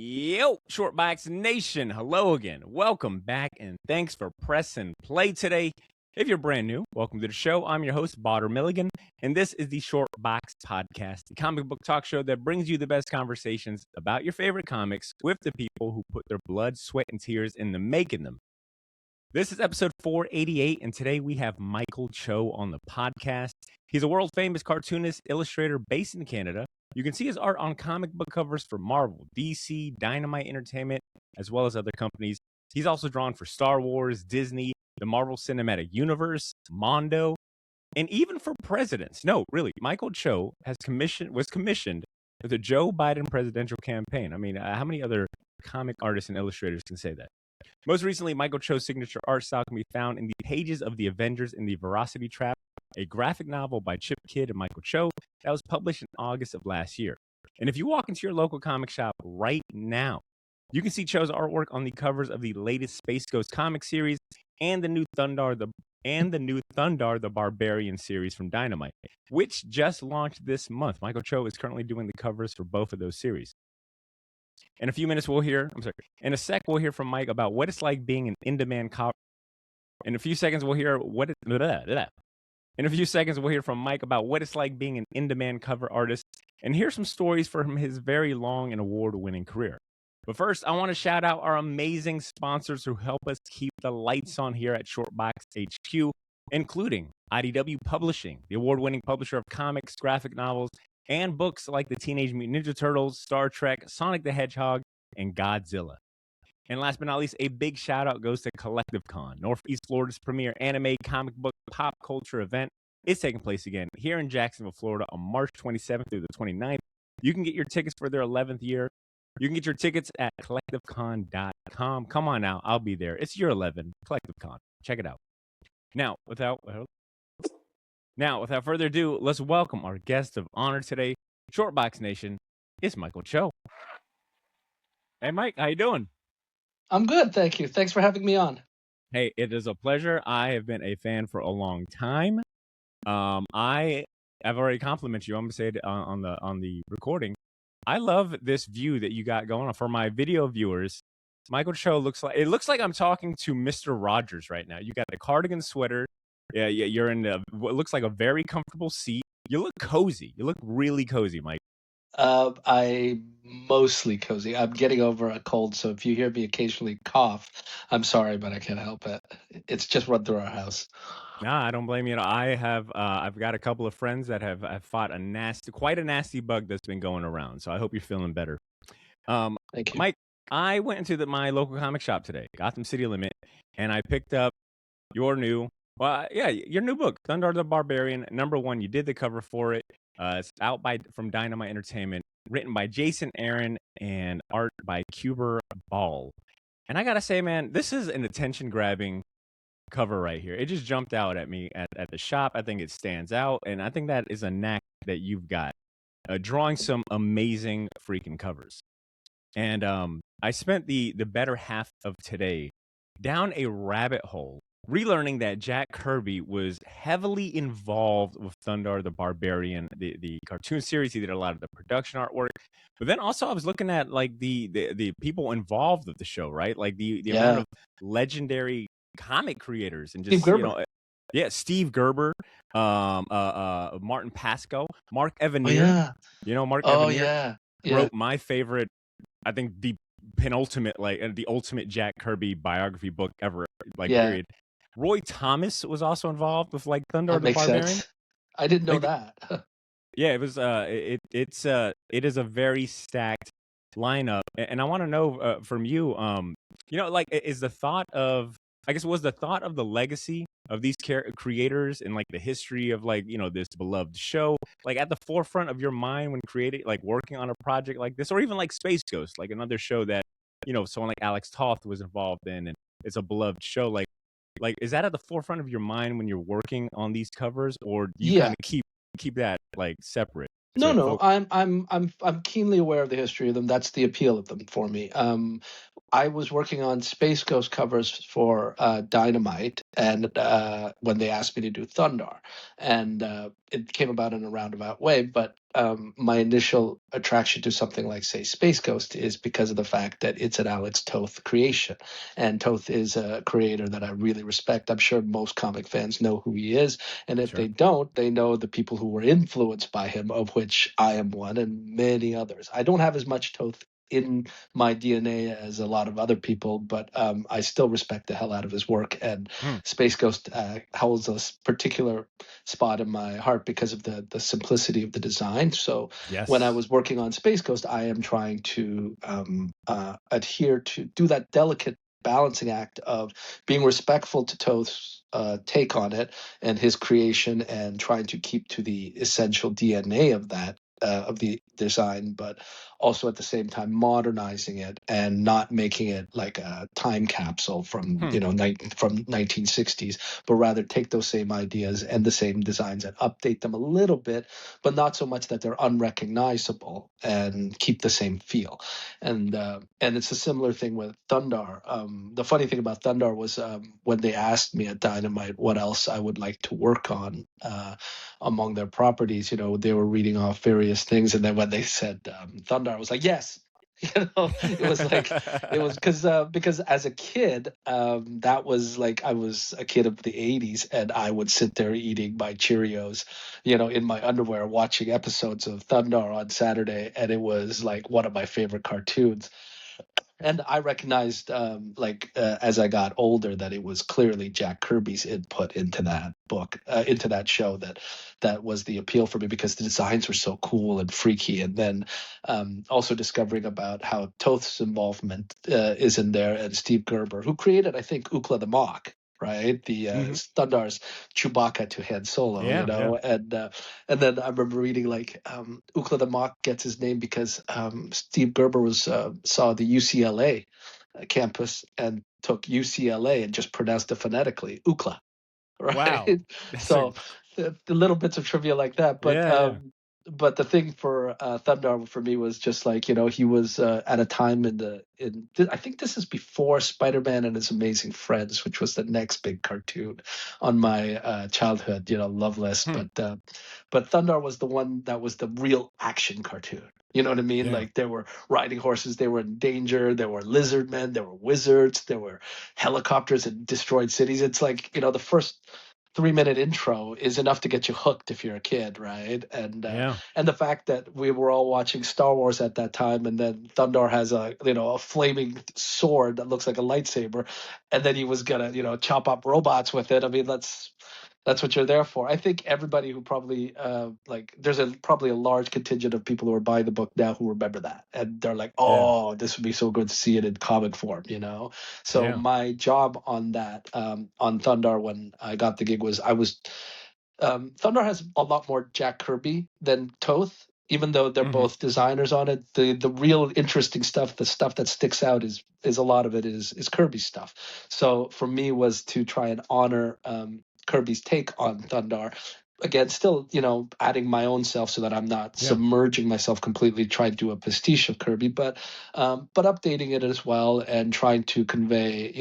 Yo, Shortbox Nation, hello again. Welcome back, and thanks for pressing play today. If you're brand new, welcome to the show. I'm your host, Bader Milligan, and this is the Shortbox Podcast, the comic book talk show that brings you the best conversations about your favorite comics with the people who put their blood, sweat, and tears into making them. This is episode 488, and today we have Michael Cho on the podcast. He's a world-famous cartoonist, illustrator based in Canada. You can see his art on comic book covers for Marvel, DC, Dynamite Entertainment, as well as other companies. He's also drawn for Star Wars, Disney, the Marvel Cinematic Universe, Mondo, and even for presidents. No, really, Michael Cho was commissioned for the Joe Biden presidential campaign. I mean, how many other comic artists and illustrators can say that? Most recently, Michael Cho's signature art style can be found in the pages of the Avengers in the Verocity Trap, a graphic novel by Chip Kidd and Michael Cho that was published in August of last year. And if you walk into your local comic shop right now, you can see Cho's artwork on the covers of the latest Space Ghost comic series and the new Thundarr, the Barbarian series from Dynamite, which just launched this month. Michael Cho is currently doing the covers for both of those series. In a few minutes, in a sec, we'll hear from Mike about what it's like being an in-demand cover. In a few seconds, we'll hear from Mike about what it's like being an in-demand cover artist and hear some stories from his very long and award-winning career. But first, I want to shout out our amazing sponsors who help us keep the lights on here at Shortbox HQ, including IDW Publishing, the award-winning publisher of comics, graphic novels, and books like the Teenage Mutant Ninja Turtles, Star Trek, Sonic the Hedgehog, and Godzilla. And last but not least, a big shout out goes to Collective Con, Northeast Florida's premier anime, comic book, pop culture event. It's taking place again here in Jacksonville, Florida on March 27th through the 29th. You can get your tickets for their 11th year. You can get your tickets at collectivecon.com. Come on now, I'll be there. It's year 11, Collective Con. Check it out. Now, without further ado, let's welcome our guest of honor today, Shortbox Nation. It's Michael Cho. Hey, Mike, how you doing? I'm good, thank you. Thanks for having me on. Hey, it is a pleasure. I have been a fan for a long time. I've already complimented you. I'm gonna say it on the recording. I love this view that you got going on. For my video viewers, Michael Cho looks like I'm talking to Mr. Rogers right now. You got a cardigan sweater. Yeah, you're in what looks like a very comfortable seat. You look cozy. You look really cozy, Mike. I'm mostly cozy. I'm getting over a cold, so if you hear me occasionally cough, I'm sorry, but I can't help it. It's just run through our house. Nah, I don't blame you. I've got a couple of friends that have fought quite a nasty bug that's been going around. So I hope you're feeling better. Thank you. Mike, I went into my local comic shop today, Gotham City Limit, and I picked up your new book, Thundarr the Barbarian, #1. You did the cover for it. It's out from Dynamite Entertainment, written by Jason Aaron and art by Cuber Ball. And I gotta say, man, this is an attention-grabbing cover right here. It just jumped out at me at the shop. I think it stands out, and I think that is a knack that you've got, drawing some amazing freaking covers. And I spent the better half of today down a rabbit hole, relearning that Jack Kirby was heavily involved with Thundarr the Barbarian, the cartoon series. He did a lot of the production artwork, but then also I was looking at like the people involved with the show, right? Like the amount of legendary comic creators and just Steve Gerber, Martin Pasco, Mark Evanier. Mark Evanier wrote my favorite, I think the penultimate, the ultimate Jack Kirby biography book ever, period. Roy Thomas was also involved with Thundarr the Barbarian. Sense. I didn't know that. Yeah, it was. It is a very stacked lineup, and I want to know from you. Is the thought of, I guess, was the thought of the legacy of these creators and the history of this beloved show at the forefront of your mind when creating, working on a project like this, or even Space Ghost, another show that someone like Alex Toth was involved in, and it's a beloved show. Is that at the forefront of your mind when you're working on these covers, or do you kind of keep that separate? No. I'm keenly aware of the history of them. That's the appeal of them for me. I was working on Space Ghost covers for Dynamite, and when they asked me to do Thundarr, and it came about in a roundabout way. But my initial attraction to something like, say, Space Ghost is because of the fact that it's an Alex Toth creation. And Toth is a creator that I really respect. I'm sure most comic fans know who he is. And if Sure. they don't, they know the people who were influenced by him, of which I am one, and many others. I don't have as much Toth in my DNA as a lot of other people, but I still respect the hell out of his work. And Hmm. Space Ghost holds a particular spot in my heart because of the simplicity of the design. So when I Yes. was working on Space Ghost, I am trying to adhere to do that delicate balancing act of being respectful to Toth's take on it and his creation, and trying to keep to the essential DNA of that. Of the design, but also at the same time modernizing it and not making it like a time capsule from Hmm. from 1960s, but rather take those same ideas and the same designs and update them a little bit, but not so much that they're unrecognizable, and keep the same feel. And it's a similar thing with Thundarr. The funny thing about Thundarr was when they asked me at Dynamite what else I would like to work on among their properties, they were reading off various things, and then when they said Thundarr, I was like, yes. It was like it was because as a kid, that was like I was a kid of the '80s, and I would sit there eating my Cheerios, in my underwear, watching episodes of Thundarr on Saturday, and it was like one of my favorite cartoons. And I recognized, as I got older, that it was clearly Jack Kirby's input into that book, into that show, that was the appeal for me, because the designs were so cool and freaky. And then also discovering about how Toth's involvement is in there, and Steve Gerber, who created, I think, Ookla the Mock. Right, the Hmm. Thundarr's Chewbacca to Han Solo, Yeah. Yeah. and then I remember reading like Ookla the Mock gets his name because Steve Gerber saw the UCLA campus and took UCLA and just pronounced it phonetically, Ookla, Wow. right? That's a, So the little bits of trivia like that, yeah. Yeah. but the thing for Thundarr for me was just like, he was at a time I think this is before Spider-Man and His Amazing Friends, which was the next big cartoon on my childhood, love list. Hmm. But Thundarr was the one that was the real action cartoon. You know what I mean? Yeah. Like, there were riding horses, they were in danger, there were lizard men, there were wizards, there were helicopters and destroyed cities. It's like, the first 3-minute intro is enough to get you hooked if you're a kid, right? Yeah. And the fact that we were all watching Star Wars at that time, and then Thundarr has a flaming sword that looks like a lightsaber, and then he was gonna chop up robots with it. I mean, that's what you're there for. I think everybody who probably there's probably a large contingent of people who are buying the book now who remember that, and they're like, Yeah. oh, this would be so good to see it in comic form. So Yeah. my job on that, on Thundarr, when I got the gig, was Thundarr has a lot more Jack Kirby than Toth. Even though they're Hmm. both designers on it, the real interesting stuff, the stuff that sticks out, is a lot of it is Kirby's stuff. So for me was to try and honor Kirby's take on Thundarr. Again, still, adding my own self so that I'm not Yeah. submerging myself completely, trying to do a pastiche of Kirby, but updating it as well, and trying to convey,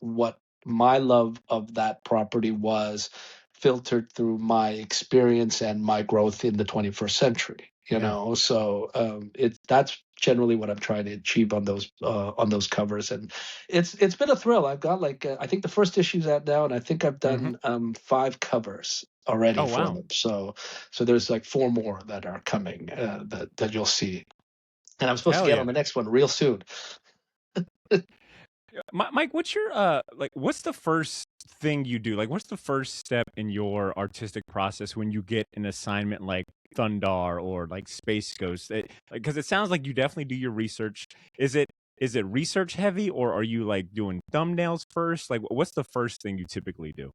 what my love of that property was, filtered through my experience and my growth in the 21st century. Yeah. So that's generally what I'm trying to achieve on those covers, and it's been a thrill. I've got like I think the first issue's out now, and I think I've Hmm. done 5 covers already Oh, for wow. them. So there's like 4 more that are coming, that you'll see, and I'm supposed to Hell get yeah. on the next one real soon. Mike, what's your what's the first thing you do? Like, what's the first step in your artistic process when you get an assignment like Thundarr or like Space Ghost? Because it sounds like you definitely do your research. Is it research heavy, or are you like doing thumbnails first? Like, what's the first thing you typically do?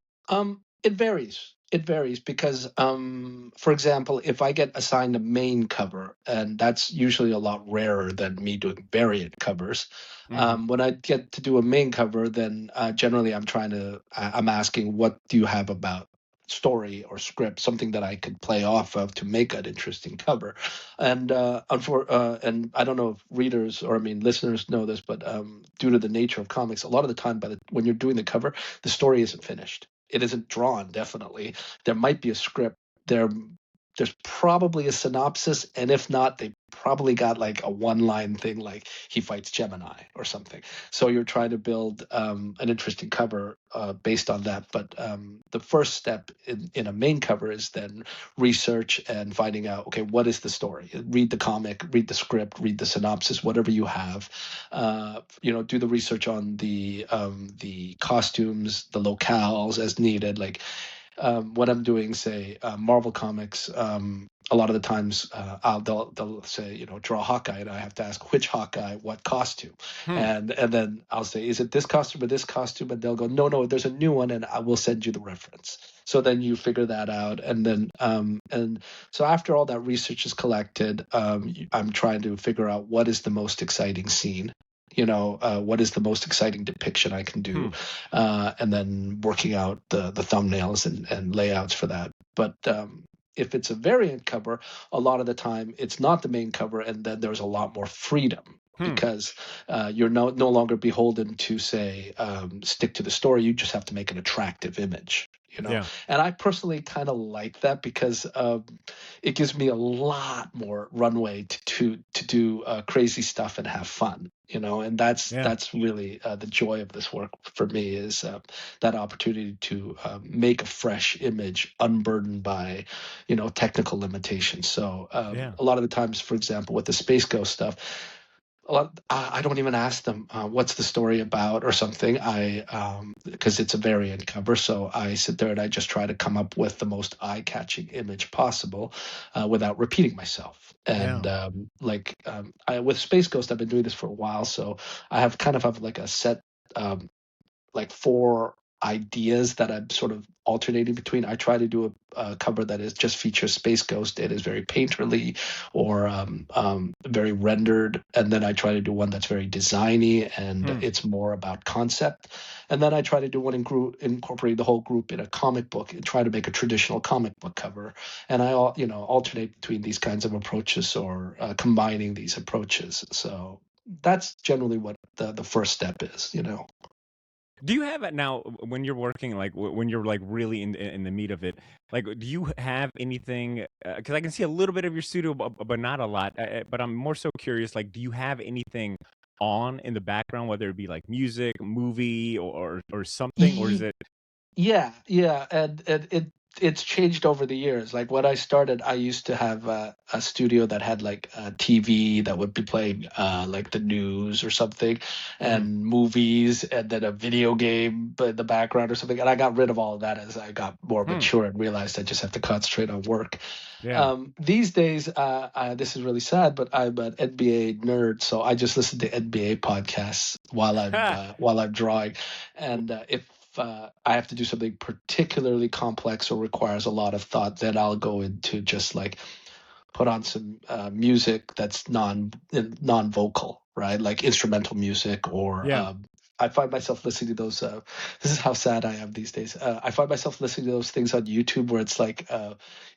It varies. It varies because, for example, if I get assigned a main cover, and that's usually a lot rarer than me doing variant covers. Hmm. When I get to do a main cover, then generally I'm asking, what do you have about story or script, something that I could play off of to make an interesting cover. And I don't know if readers, or I mean listeners, know this, but due to the nature of comics, a lot of the time, when you're doing the cover, the story isn't finished. It isn't drawn, definitely. There might be a script there. there's probably a synopsis, and if not, they probably got like a one-line thing like he fights Gemini or something. So you're trying to build an interesting cover based on that. But the first step in a main cover is then research and finding out, okay, what is the story? Read the comic, read the script, read the synopsis, whatever you have. Do the research on the costumes, the locales as needed. Like when I'm doing, say, Marvel comics, a lot of the times they'll say, draw Hawkeye, and I have to ask which Hawkeye, what costume, and then I'll say, is it this costume or this costume? And they'll go, no, there's a new one, and I will send you the reference. So then you figure that out, and then and so after all that research is collected, I'm trying to figure out what is the most exciting scene. What is the most exciting depiction I can do, and then working out the thumbnails and layouts for that. But if it's a variant cover, a lot of the time it's not the main cover, and then there's a lot more freedom because you're no longer beholden to, say, stick to the story. You just have to make an attractive image. Yeah. And I personally kind of like that because it gives me a lot more runway to do crazy stuff and have fun. And that's really the joy of this work for me, is that opportunity to make a fresh image unburdened by technical limitations. So a lot of the times, for example, with the Space Ghost stuff, I don't even ask them what's the story about or something. Because it's a variant cover, so I sit there and I just try to come up with the most eye-catching image possible without repeating myself. And with Space Ghost, I've been doing this for a while, so I have like a set like 4 ideas that I'm sort of alternating between. I try to do a cover that is just features Space Ghost. It is very painterly or very rendered, and then I try to do one that's very designy and it's more about concept. And then I try to do one incorporate the whole group in a comic book and try to make a traditional comic book cover. And I alternate between these kinds of approaches or combining these approaches. So that's generally what the first step is. Do you have it now when you're working, like when you're like really in the meat of it? Like, do you have anything? Because I can see a little bit of your studio, but not a lot. But I'm more so curious. Like, do you have anything on in the background, whether it be like music, movie, or something, or is it? Yeah, and it's changed over the years. Like when I started, I used to have a studio that had like a TV that would be playing like the news or something, and movies, and then a video game in the background or something. And I got rid of all of that as I got more mature and realized I just have to concentrate on work. Yeah. These days, this is really sad, but I'm an NBA nerd, so I just listen to NBA podcasts while I'm drawing, and if I have to do something particularly complex or requires a lot of thought, then I'll go into just like put on some music that's non-vocal, right? Like instrumental music, or I find myself listening to those. This is how sad I am these days. I find myself listening to those things on YouTube where it's like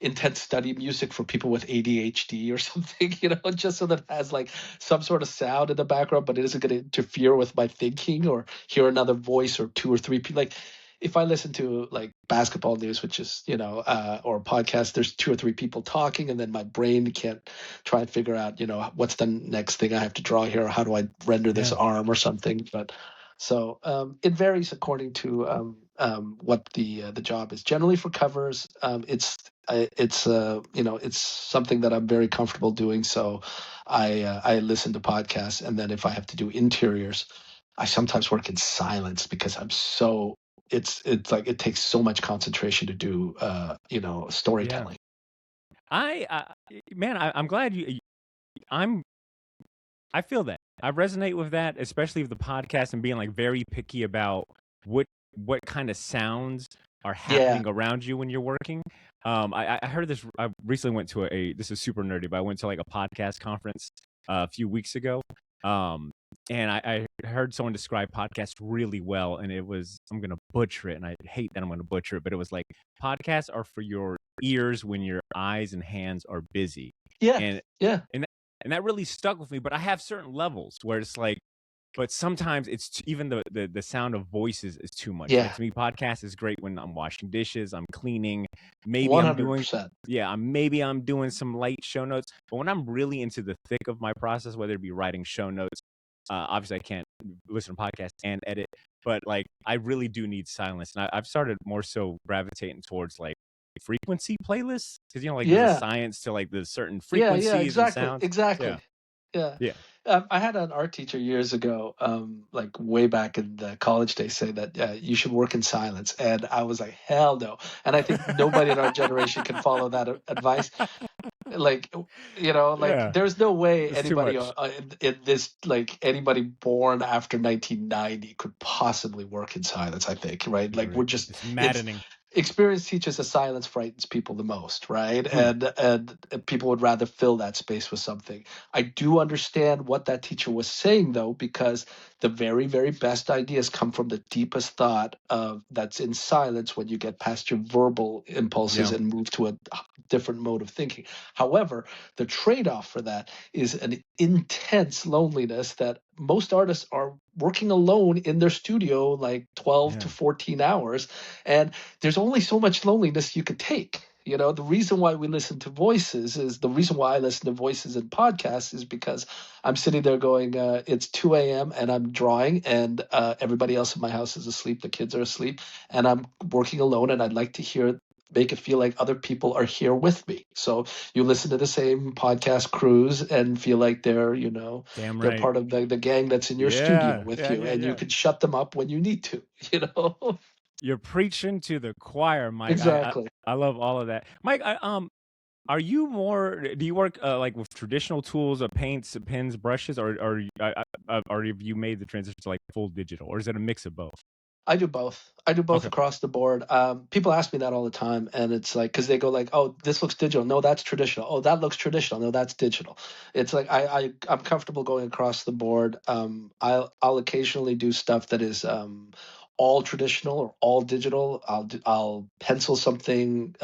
intense study music for people with ADHD or something, just so that it has like some sort of sound in the background, but it isn't going to interfere with my thinking or hear another voice or 2 or 3 people. Like if I listen to like basketball news, which is, or a podcast, there's 2 or 3 people talking, and then my brain can't try and figure out, what's the next thing I have to draw here, or how do I render this arm or something. But so it varies according to what the job is. Generally for covers, it's something that I'm very comfortable doing. So I listen to podcasts, and then if I have to do interiors, I sometimes work in silence because it's like it takes so much concentration to do storytelling. I'm glad I feel that. I resonate with that, especially with the podcast and being like very picky about what kind of sounds are happening around you when you're working. I heard this. I recently went to this is super nerdy, but I went to like a podcast conference a few weeks ago. And I heard someone describe podcast really well, and it was, I'm gonna butcher it, and I hate that I'm gonna butcher it, but it was like, podcasts are for your ears when your eyes and hands are busy. Yeah, And yeah. and that really stuck with me. But I have certain levels where it's like, But sometimes it's even the sound of voices is too much. Like Yeah, to me, podcast is great when I'm washing dishes, I'm cleaning, maybe I'm doing 100%. maybe I'm doing some light show notes. But when I'm really into the thick of my process, whether it be writing show notes, obviously I can't listen to podcasts and edit, but like I really do need silence. And I've started more so gravitating towards like frequency playlists because you know like there's a Yeah, science to like the certain yeah, frequencies and exactly, sounds. Yeah, exactly. Yeah. yeah, I had an art teacher years ago, like way back in the college days, say that you should work in silence. And I was like, hell no. And I think nobody in our generation can follow that advice. Like, like yeah. there's no way It's too anybody much. in this, like anybody born after 1990 could possibly work in silence, I think, right? Like Right. It's it's maddening. experience teaches us silence frightens people the most, right? Hmm. And people would rather fill that space with something. I do understand what that teacher was saying though, because the very, very best ideas come from the deepest thought of that's in silence when you get past your verbal impulses Yeah. and move to a different mode of thinking. However, the trade-off for that is an intense loneliness that most artists are working alone in their studio like 12 Yeah. to 14 hours, and there's only so much loneliness you could take. The reason why we listen to voices is the reason why I listen to voices in podcasts is because I'm sitting there going, it's 2 a.m. and I'm drawing, and everybody else in my house is asleep. The kids are asleep, and I'm working alone, and I'd like to make it feel like other people are here with me. So you listen to the same podcast crews and feel like Damn they're right. part of the gang that's in your studio Yeah. with Yeah. you, Yeah. and you Yeah. can shut them up when you need to, you know? You're preaching to the choir, Mike. Exactly. I love all of that, Mike. Are you more? Do you work like with traditional tools, paints, pens, brushes, or have you made the transition to like full digital, or is it a mix of both? I do both. I do both Okay. across the board. People ask me that all the time, and it's like because they go like, "Oh, this looks digital. No, that's traditional. Oh, that looks traditional. No, that's digital." It's like I'm comfortable going across the board. I'll occasionally do stuff that is all traditional or all digital. I'll pencil something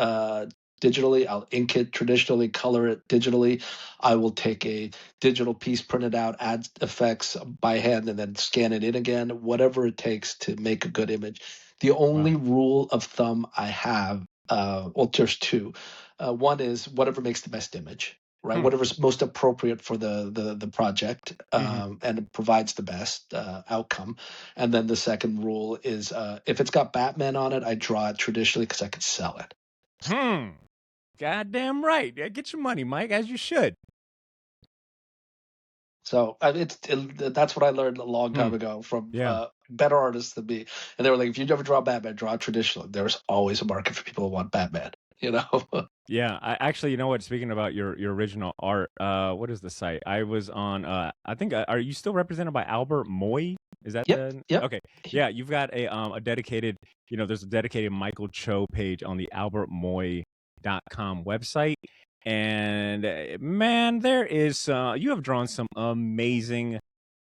digitally. I'll ink it traditionally, color it digitally. I will take a digital piece, print it out, add effects by hand, and then scan it in again, whatever it takes to make a good image. The Wow. only rule of thumb I have, well, there's two. One is whatever makes the best image, right? Hmm. Whatever's most appropriate for the project, Mm-hmm. and it provides the best outcome. And then the second rule is if it's got Batman on it, I draw it traditionally because I could sell it. Hmm. Goddamn right. Yeah, get your money, Mike, as you should. So that's what I learned a long Hmm. time ago from Yeah. better artists than me. And they were like, if you never draw Batman, draw traditional. There's always a market for people who want Batman. You know? Yeah, I actually, you know what? Speaking about your original art, what is the site? I was on. I think are you still represented by Albert Moy? Is that Yep, the yep. okay? Yeah, you've got a dedicated. You know, there's a dedicated Michael Cho page on the albertmoy.com website, and man, there is. You have drawn some amazing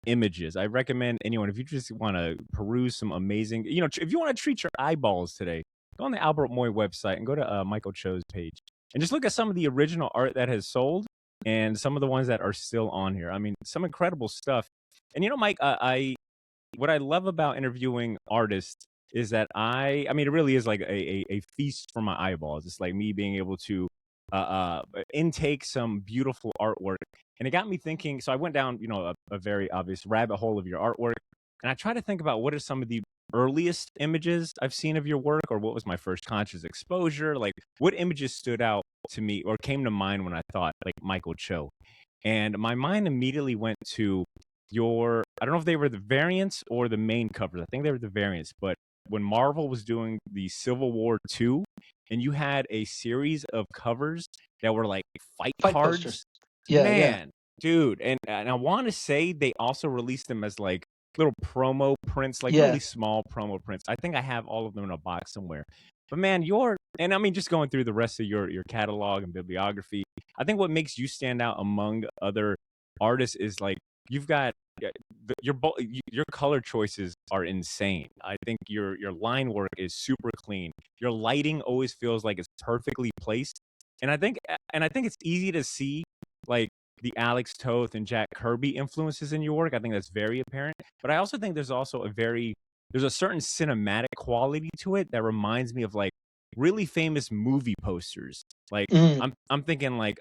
images. I recommend anyone if you just want to peruse some amazing. You know, if you want to treat your eyeballs today, go on the Albert Moy website and go to Michael Cho's page and just look at some of the original art that has sold and some of the ones that are still on here. I mean, some incredible stuff. And you know, Mike, I what I love about interviewing artists is that I mean, it really is like a feast for my eyeballs. It's like me being able to intake some beautiful artwork. And it got me thinking. So I went down, you know, a very obvious rabbit hole of your artwork. And I try to think about what are some of the earliest images I've seen of your work, or what was my first conscious exposure? Like, what images stood out to me or came to mind when I thought like Michael Cho? And my mind immediately went to I don't know if they were the variants or the main covers. I think they were the variants, but when Marvel was doing the Civil War 2 and you had a series of covers that were like fight Fight posters. cards, Yeah, yeah, man, dude. And I want to say they also released them as like little promo prints, like yeah. really small promo prints. I think I have all of them in a box somewhere. But man, and I mean just going through the rest of your catalog and bibliography, I think what makes you stand out among other artists is like you've got your color choices are insane. I think your line work is super clean. Your lighting always feels like it's perfectly placed, and I think it's easy to see like the Alex Toth and Jack Kirby influences in your work. I think that's very apparent. But I also think there's also there's a certain cinematic quality to it that reminds me of like really famous movie posters. Like Mm, I'm thinking like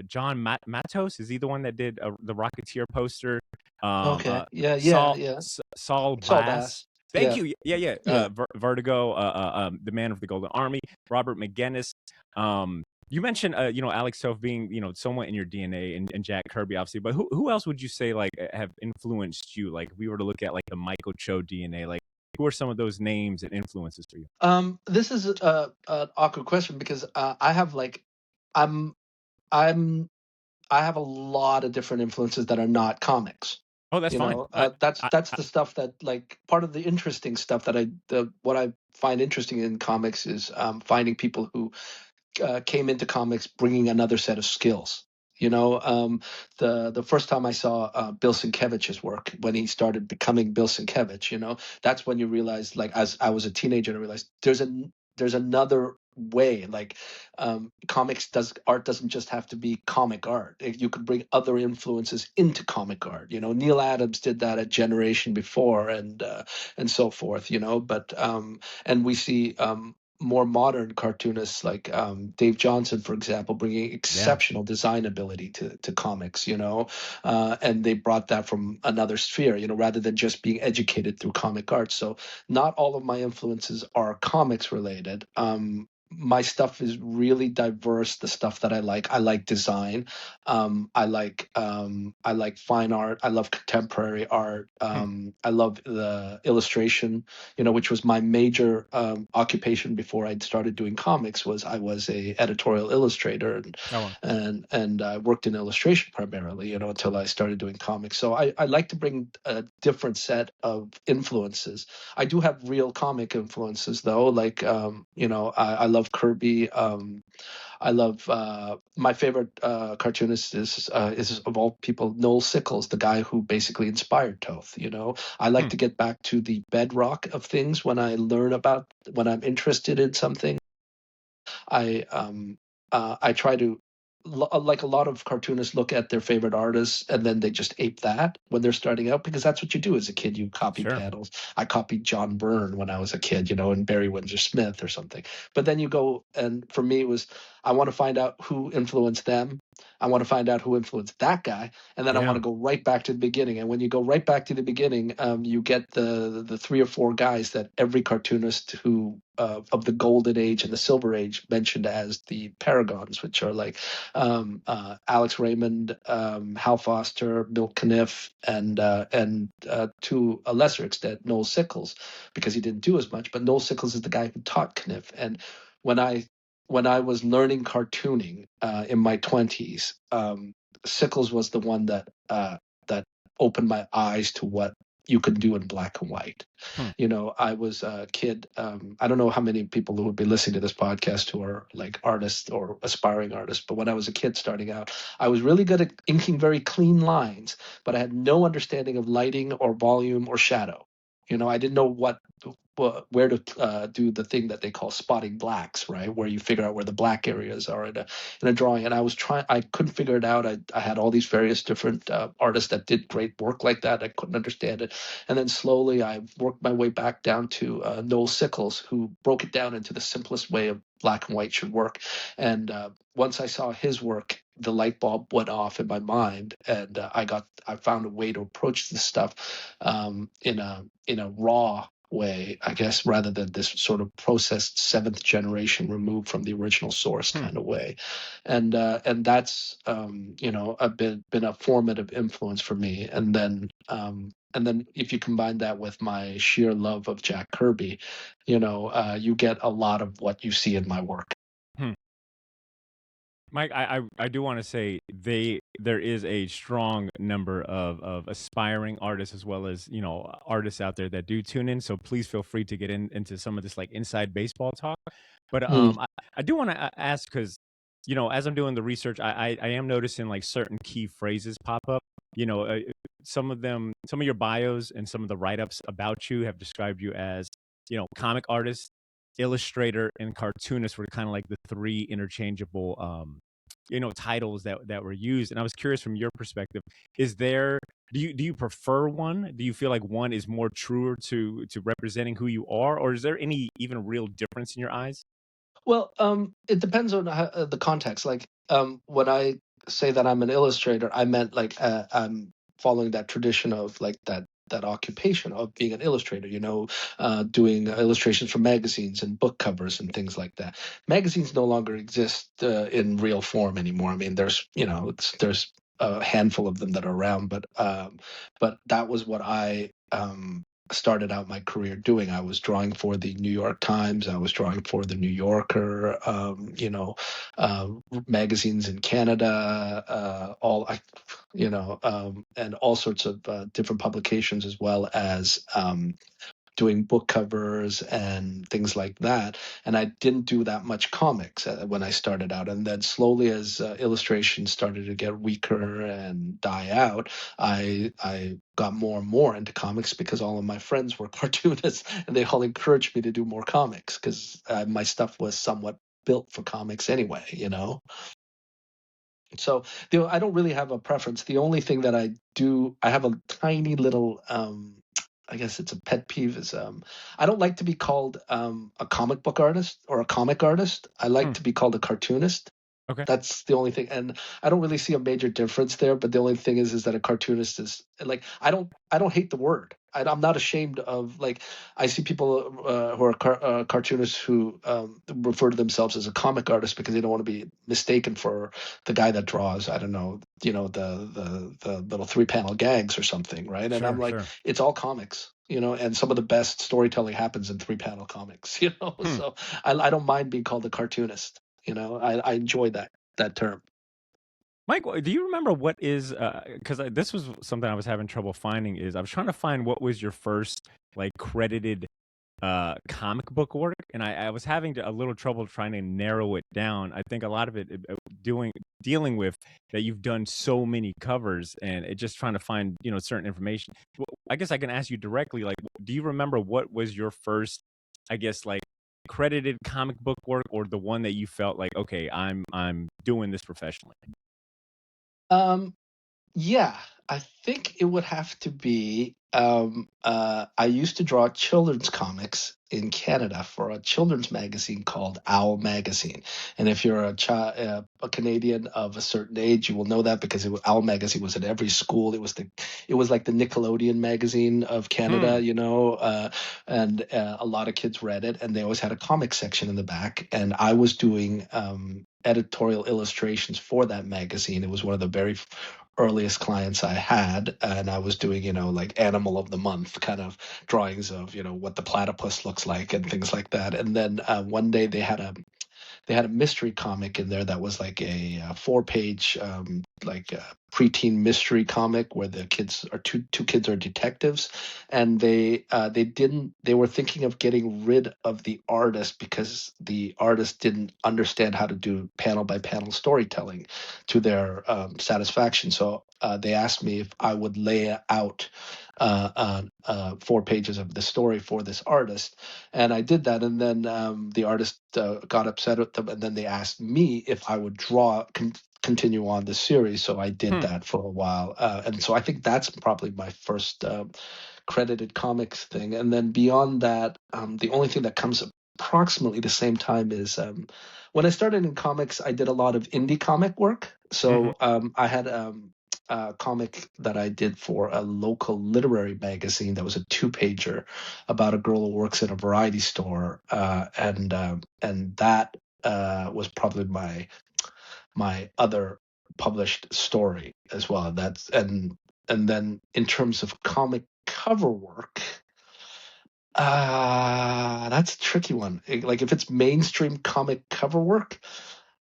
John Matos, is he the one that did the Rocketeer poster? okay. Yeah, yeah, Saul yeah. Saul Saul Bass. Bass. Thank Yeah, you. Yeah, yeah. yeah. Vertigo, the Man of the Golden Army, Robert McGinnis. You mentioned, Alex Toth being, somewhat in your DNA, and Jack Kirby, obviously. But who else would you say like have influenced you? Like, if we were to look at like the Michael Cho DNA, like who are some of those names and influences for you? This is an awkward question because I have like, I'm, I'm, I have a lot of different influences that are not comics. Oh, that's You fine. know, that's I the stuff that like part of the interesting stuff that what I find interesting in comics is finding people who came into comics bringing another set of skills. You know, the first time I saw Bill Sienkiewicz's work when he started becoming Bill Sienkiewicz, you know, that's when you realize, like, as I was a teenager, I realized there's another way. Like, comics does art doesn't just have to be comic art. You could bring other influences into comic art. You know, Neil Adams did that a generation before, and so forth. You know, but and we see more modern cartoonists like Dave Johnson, for example, bringing Yeah. exceptional design ability to comics, you know, and they brought that from another sphere, you know, rather than just being educated through comic art. So not all of my influences are comics related. My stuff is really diverse. The stuff that I like design. I like fine art. I love contemporary art. Hmm. I love the illustration, you know, which was my major occupation before I started doing comics. Was I was a editorial illustrator, Oh, well. and I worked in illustration primarily, you know, until I started doing comics. So I like to bring a different set of influences. I do have real comic influences though, like you know, I love Kirby. I love my favorite cartoonist is of all people Noel Sickles, the guy who basically inspired Toth. You know, I like Hmm. to get back to the bedrock of things when I learn about when I'm interested in something. I try to like a lot of cartoonists look at their favorite artists and then they just ape that when they're starting out because that's what you do as a kid. You copy Sure. panels. I copied John Byrne when I was a kid, you know, and Barry Windsor Smith or something. But then you go, and for me it was, I want to find out who influenced them. I want to find out who influenced that guy, and then I want Yeah. to go right back to the beginning. And when you go right back to the beginning, you get the three or four guys that every cartoonist who of the golden age and the silver age mentioned as the paragons, which are like Alex Raymond, Hal Foster, Milt Caniff, and to a lesser extent Noel Sickles, because he didn't do as much. But Noel Sickles is the guy who taught Caniff. And when I when I was learning cartooning in my 20s, Sickles was the one that opened my eyes to what you can do in black and white. Hmm. You know, I was a kid. I don't know how many people who would be listening to this podcast who are like artists or aspiring artists, but when I was a kid starting out, I was really good at inking very clean lines, but I had no understanding of lighting or volume or shadow. You know, I didn't know where to do the thing that they call spotting blacks, right? Where you figure out where the black areas are in a drawing. And I couldn't figure it out. I had all these various different artists that did great work like that. I couldn't understand it. And then slowly I worked my way back down to Noel Sickles, who broke it down into the simplest way of black and white should work. And once I saw his work, the light bulb went off in my mind, and I found a way to approach this stuff in a raw way, I guess, rather than this sort of processed seventh generation removed from the original source Hmm. kind of way. And that's you know, been a formative influence for me. And then if you combine that with my sheer love of Jack Kirby, you know, you get a lot of what you see in my work. Hmm. Mike, I do want to say there is a strong number of aspiring artists as well as artists out there that do tune in. So please feel free to get into some of this like inside baseball talk. But Mm, I do want to ask because as I'm doing the research, I am noticing like certain key phrases pop up. Some of your bios and some of the write ups about you have described you as comic artist, illustrator, and cartoonist were kind of like the three interchangeable titles that were used. And I was curious from your perspective, is there do you prefer one? Do you feel like one is more truer to representing who you are, or is there any even real difference in your eyes? Well, it depends on the context. Like, when I say that I'm an illustrator, I meant like I'm following that tradition of like that occupation of being an illustrator. Doing illustrations for magazines and book covers and things like that. Magazines no longer exist in real form anymore. I mean, there's a handful of them that are around, but that was what I started out my career doing. I was drawing for the New York Times. I was drawing for the New Yorker, uh, magazines in Canada, and all sorts of different publications, as well as doing book covers and things like that. And I didn't do that much comics when I started out. And then slowly, as illustrations started to get weaker and die out, I got more and more into comics because all of my friends were cartoonists, and they all encouraged me to do more comics because my stuff was somewhat built for comics anyway. So I don't really have a preference. The only thing that I do, I have a tiny little, I guess it's a pet peeve, is I don't like to be called a comic book artist or a comic artist. I like Hmm, to be called a cartoonist. okay. That's the only thing, and I don't really see a major difference there. But the only thing is that a cartoonist is like, I don't hate the word. I'm not ashamed of, like, I see people who are cartoonists who refer to themselves as a comic artist because they don't want to be mistaken for the guy that draws, I don't know, the little 3 panel gags or something, right? And I'm Sure, like, sure. it's all comics. And some of the best storytelling happens in 3 panel comics. Hmm. So I don't mind being called a cartoonist. I enjoy that term. Mike, do you remember what is because this was something I was having trouble finding, is I was trying to find what was your first like credited comic book work, and I was having a little trouble trying to narrow it down. I think a lot of it doing dealing with that you've done so many covers, and it just trying to find certain information. Well, I guess I can ask you directly, like, do you remember what was your first, I guess, like, credited comic book work, or the one that you felt like, okay, I'm doing this professionally? Um, Yeah, I think it would have to be. I used to draw children's comics in Canada for a children's magazine called Owl Magazine, and if you're a Canadian of a certain age, you will know that because Owl Magazine was in every school. It was like the Nickelodeon magazine of Hmm. Canada, and a lot of kids read it, and they always had a comic section in the back, and I was doing editorial illustrations for that magazine. It was one of the very earliest clients I had, and I was doing, like animal of the month kind of drawings of, what the platypus looks like and things like that. And then one day they had a mystery comic in there that was like a 4 page like a preteen mystery comic where the kids are two kids are detectives, and they were thinking of getting rid of the artist because the artist didn't understand how to do panel by panel storytelling to their satisfaction. So they asked me if I would lay out 4 pages of the story for this artist, and I did that. And then the artist got upset with them, and then they asked me if I would continue on the series. So I did Hmm. that for a while, and so I think that's probably my first credited comics thing. And then beyond that, the only thing that comes approximately the same time is when I started in comics, I did a lot of indie comic work. Mhm. So I had a comic that I did for a local literary magazine that was a 2 pager about a girl who works in a variety store, and that was probably my other published story as well. And then in terms of comic cover work, that's a tricky one. Like, if it's mainstream comic cover work,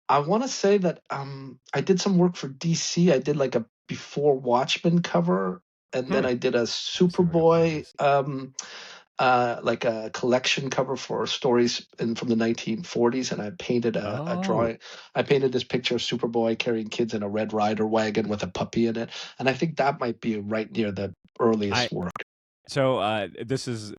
I want to say that I did some work for DC. I did like a Before Watchmen cover, and then Hmm. I did a Let me see if I can find Superboy this. like a collection cover for stories from the 1940s, and I painted a Oh, drawing. I painted this picture of Superboy carrying kids in a Red Ryder wagon with a puppy in it, and I think that might be right near the I earliest work. So this is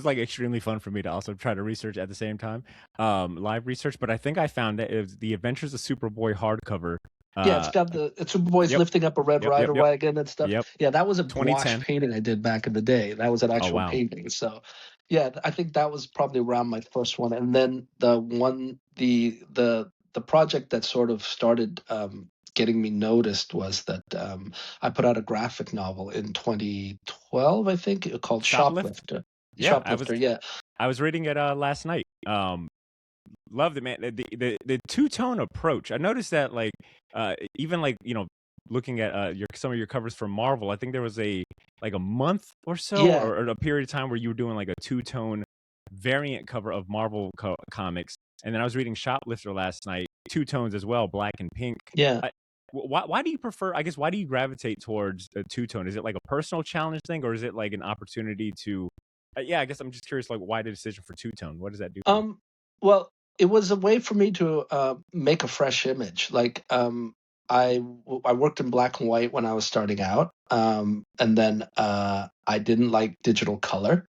like extremely fun for me to also try to research at the same time, live research. But I think I found that it was the Adventures of Superboy hardcover. Yeah, it's Uh, got the Superboy's yep, lifting up a Red yep, yep, Rider yep, wagon and stuff. yep. Yeah, that was a gouache 2010. painting I did back in the day. That was an Oh actual wow. painting. So, yeah, I think that was probably around my first one. And then the project that sort of started getting me noticed was that I put out a graphic novel in 2012, I think, called Shoplift. Shoplifter. Yeah, Shoplifter, yeah. I was reading it last night. Loved it, man. The two tone approach. I noticed that like even like looking at your some of your covers for Marvel. I think there was a like a month or so, Yeah, or a period of time where you were doing like a two tone variant cover of Marvel comics. And then I was reading Shoplifter last night, two tones as well, black and pink. yeah. I, why do you prefer? I guess why do you gravitate towards a two tone? Is it like a personal challenge thing, or is it like an opportunity to? Yeah, I guess I'm just curious. Like, why the decision for two tone? What does that do for you? Well, it was a way for me to make a fresh image. Like, I worked in black and white when I was starting out, and then I didn't like digital color.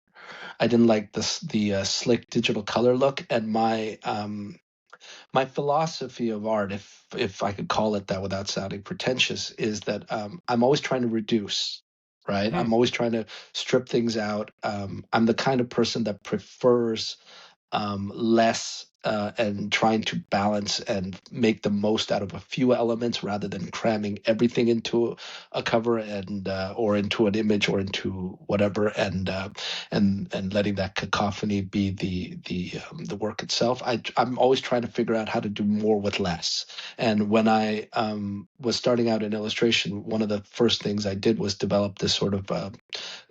I didn't like the slick digital color look, and my philosophy of art, if I could call it that without sounding pretentious, is that I'm always trying to reduce. Right, Hmm. I'm always trying to strip things out. I'm the kind of person that prefers less and trying to balance and make the most out of a few elements rather than cramming everything into a cover and or into an image or into whatever and letting that cacophony be the work itself. I'm always trying to figure out how to do more with less. And when I was starting out in illustration, one of the first things I did was develop this sort of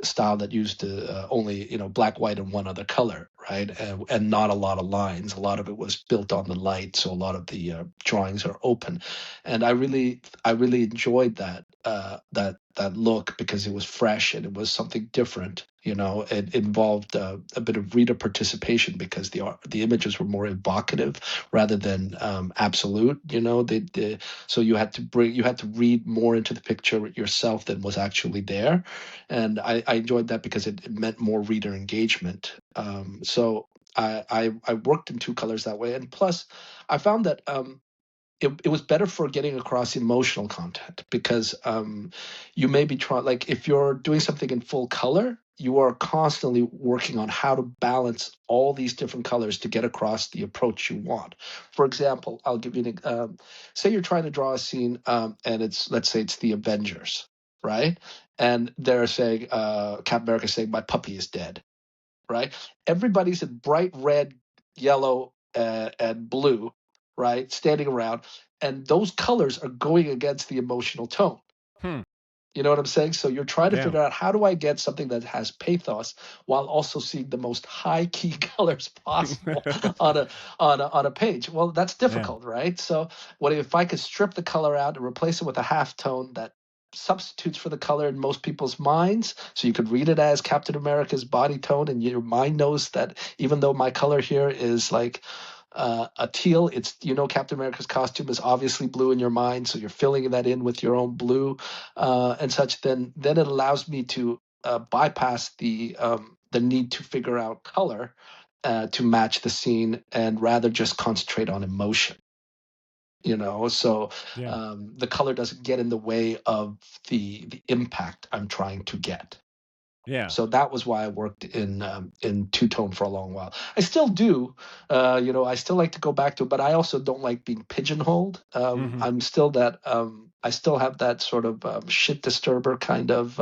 style that used only black, white, and one other color, right? And not a lot of lines. A lot of it was built on the light, so a lot of the drawings are open, and I really enjoyed that look because it was fresh and it was something different. It involved a bit of reader participation because the images were more evocative rather than absolute. So you had to read more into the picture yourself than was actually there, and I enjoyed that because it meant more reader engagement. So I worked in two colors that way, and plus, I found that it was better for getting across emotional content because you may be trying, like, if you're doing something in full color, you are constantly working on how to balance all these different colors to get across the approach you want. For example, I'll give you say you're trying to draw a scene, and let's say it's the Avengers, right? And they're saying, Captain America saying, "My puppy is dead," right? Everybody's in bright red, yellow, and blue, right? Standing around, and those colors are going against the emotional tone. Hmm. You know what I'm saying? So you're trying to Yeah. figure out, how do I get something that has pathos while also seeing the most high key colors possible on a page? Well, that's Yeah. difficult, right? So what if I could strip the color out and replace it with a halftone that substitutes for the color in most people's minds, so you could read it as Captain America's body tone, and your mind knows that even though my color here is like a teal, it's, Captain America's costume is obviously blue in your mind, so you're filling that in with your own blue and such. Then it allows me to bypass the need to figure out color to match the scene, and rather just concentrate on emotion. So Yeah. the color doesn't get in the way of the impact I'm trying to get. Yeah. So that was why I worked in two tone for a long while. I still do, I still like to go back to it, but I also don't like being pigeonholed. Hmm. I'm still that. I still have that sort of shit disturber kind of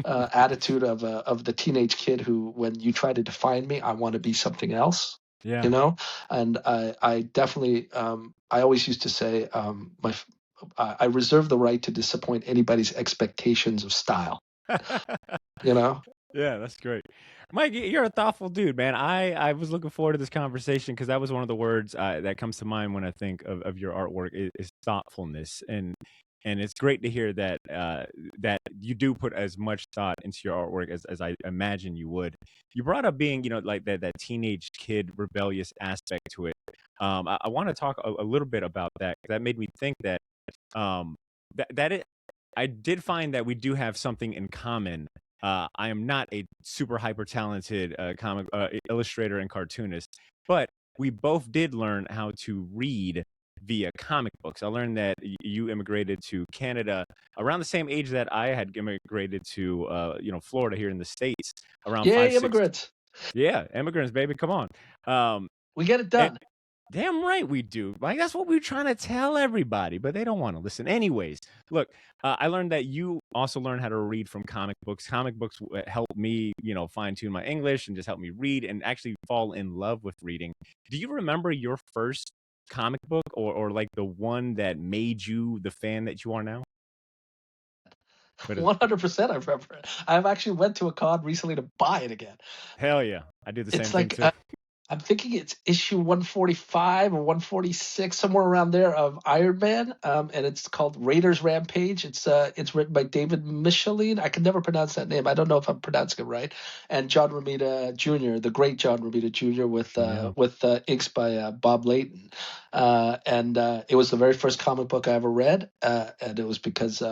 attitude of the teenage kid who, when you try to define me, I want to be something else. Yeah. You know, and I definitely, I always used to say, I reserve the right to disappoint anybody's expectations of style. You know. Yeah, that's great. Mike, you're a thoughtful dude, man. I was looking forward to this conversation because that was one of the words that comes to mind when I think of your artwork is thoughtfulness, and it's great to hear that that you do put as much thought into your artwork as I imagine you would. You brought up being, like that teenage kid rebellious aspect to it. I want to talk a little bit about that. That made me think that um, that it, I did find that we do have something in common I am not a super hyper talented comic illustrator and cartoonist, but we both did learn how to read via comic books. I learned that you immigrated to Canada around the same age that I had immigrated to, Florida here in the States around five, Yay, six. immigrants! Yeah, immigrants, baby, come on. Um, We get it and done. damn right we do. Like that's what we're trying to tell everybody, but they don't want to listen. Anyways, look, I learned that you also learn how to read from comic books. Comic books help me, fine tune my English and just help me read and actually fall in love with reading. Do you remember your first comic book or like the one that made you the fan that you are now? But 100%, I remember. I've actually went to a con recently to buy it again. hell yeah, I do the same It's thing like too. I'm thinking it's issue 145 or 146, somewhere around there, of Iron Man, and it's called Raiders Rampage. It's written by David Michelin. I can never pronounce that name. I don't know if I'm pronouncing it right. And John Romita Jr., the great John Romita Jr., Yeah. with inks by Bob Layton. And it was the very first comic book I ever read, and it was because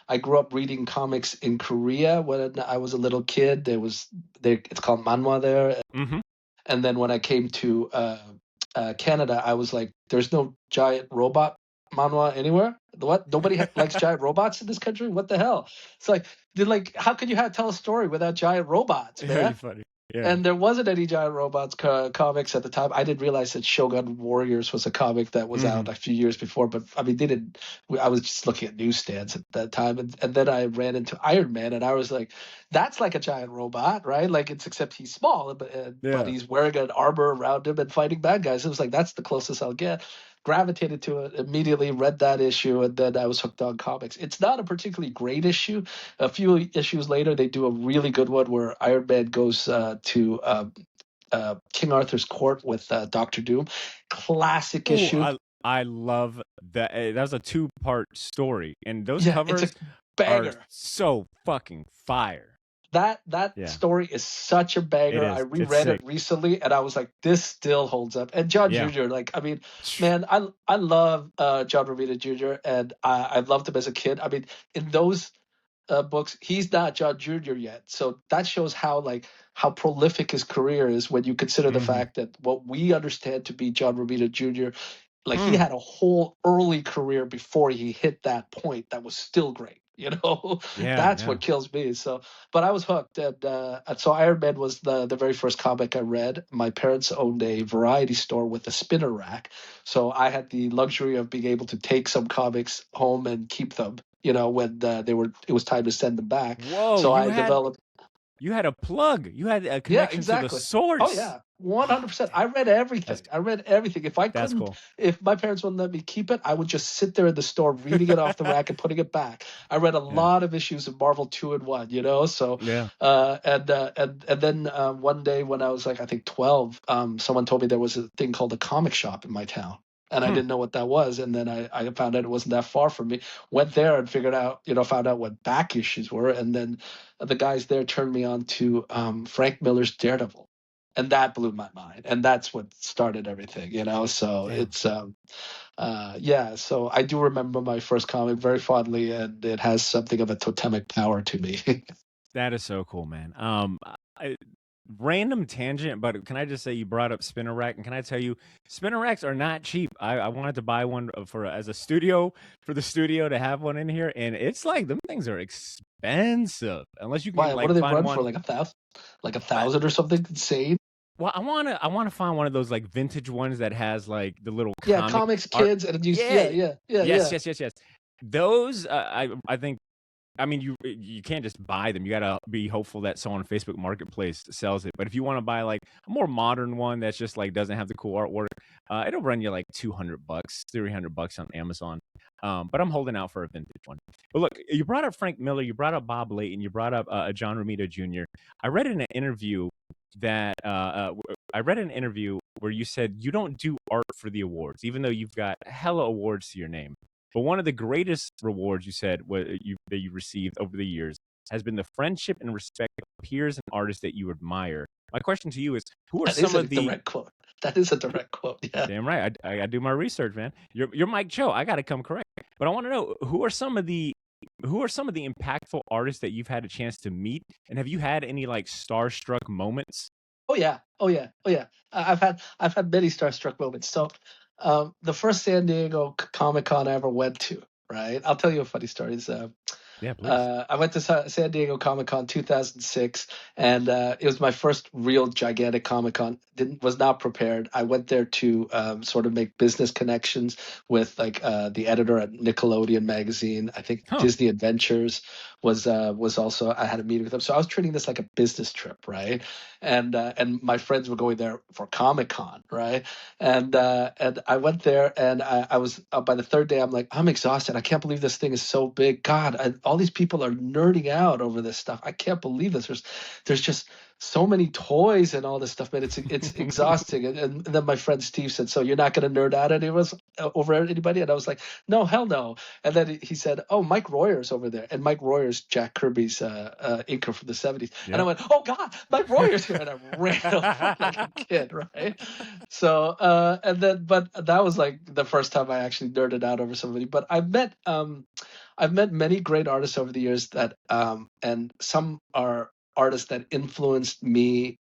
I grew up reading comics in Korea when I was a little kid. It's called manhwa there. Mm-hmm. And then when I came to Canada, I was like, "There's no giant robot manhwa anywhere. What? Nobody likes giant robots in this country. What the hell?" It's like, how can you tell a story without giant robots, Yeah, you man? funny. Yeah. And there wasn't any giant robots comics at the time. I didn't realize that Shogun Warriors was a comic that was out a few years before. But I mean, they didn't. I was just looking at newsstands at that time, and then I ran into Iron Man, and I was like, "That's like a giant robot, right? Like it's except he's small, but Yeah. he's wearing an armor around him and fighting bad guys." It was like that's the closest I'll get. Gravitated to it immediately, read that issue, and then I was hooked on comics. It's not a particularly great issue. A few issues later, they do a really good one where Iron Man goes to King Arthur's court with Doctor Doom. Classic Oh, issue. I love that. That was a two-part story, and those Yeah, it's a covers are banger. so fucking fire. That Yeah. story is such a banger. It is. I It's reread sick. it recently, and I was like, this still holds up. And John Yeah. Jr., like, I mean, man, I love John Romita Jr., and I loved him as a kid. I mean, in those books, he's not John Jr. yet. So that shows how prolific his career is when you consider the fact that what we understand to be John Romita Jr., like he had a whole early career before he hit that point that was still great. Yeah, That's yeah. what kills me. So, but I was hooked, and so Iron Man was the very first comic I read. My parents owned a variety store with a spinner rack, so I had the luxury of being able to take some comics home and keep them. When it was time to send them back. Whoa, So you I had developed. a plug. You had a Yeah, connection to the exactly. source. Oh yeah, Oh, 100%. damn. I read everything. I read everything. If I That's couldn't, cool. if my parents wouldn't let me keep it, I would just sit there in the store reading it off the rack and putting it back. I read a Yeah. lot of issues of Marvel 2-in-1. So Yeah. and then one day when I was like I think 12, someone told me there was a thing called a comic shop in my town. And I didn't know what that was. And then I found out it wasn't that far from me. Went there and found out what back issues were. And then the guys there turned me on to Frank Miller's Daredevil. And that blew my mind. And that's what started everything, So Damn. it's, yeah. So I do remember my first comic very fondly, and it has something of a totemic power to me. That is so cool, man. Random tangent, but can I just say you brought up spinner rack, and can I tell you, spinner racks are not cheap. I wanted to buy one as a studio for the studio to have one in here, and it's like them things are expensive unless you can Why? What do like they find run one. for? Like 1,000? Like 1,000 or something insane? Well, I wanna find one of those like vintage ones that has like the little Yeah, comic comics, art. kids, and you. Yeah. Yeah. Yes. Those I think. I mean, you can't just buy them. You gotta be hopeful that someone on Facebook Marketplace sells it. But if you want to buy like a more modern one that's just like doesn't have the cool artwork, it'll run you like $200, $300 on Amazon. But I'm holding out for a vintage one. But look, you brought up Frank Miller, you brought up Bob Layton, you brought up John Romita Jr. I read in an interview that I read an interview where you said you don't do art for the awards, even though you've got hella awards to your name. But one of the greatest rewards you said that you received over the years has been the friendship and respect of peers and artists that you admire. My question to you is, who are That is some a of the direct quote. That is a direct quote. Yeah. damn right? I do my research, man. You're Mike Cho. I got to come correct. But I want to know who are some of the who are some of the impactful artists that you've had a chance to meet? And have you had any like starstruck moments? Oh yeah, oh yeah, oh yeah. I've had many starstruck moments. So, the first San Diego Comic Con I ever went to, right? I'll tell you a funny story. Yeah, please. I went to San Diego Comic Con 2006, and it was my first real gigantic Comic Con. Didn't was not prepared. I went there to sort of make business connections with like the editor at Nickelodeon magazine. I think Huh. Disney Adventures was also. I had a meeting with them, so I was treating this like a business trip, right? And my friends were going there for Comic Con, right? And I went there, and I was by the third day, I'm like, I'm exhausted. I can't believe this thing is so big. God, all these people are nerding out over this stuff. I can't believe this. There's just so many toys and all this stuff, man. It's exhausting. And then my friend Steve said, "So you're not going to nerd out over anybody?" And I was like, "No, hell no." And then he said, "Oh, Mike Royer's over there," and Mike Royer's Jack Kirby's inker from the '70s. And I Yep. went, "Oh God, Mike Royer's here!" And I ran over like a kid, right? So but that was like the first time I actually nerded out over somebody. But I've met many great artists over the years that and some are artists that influenced me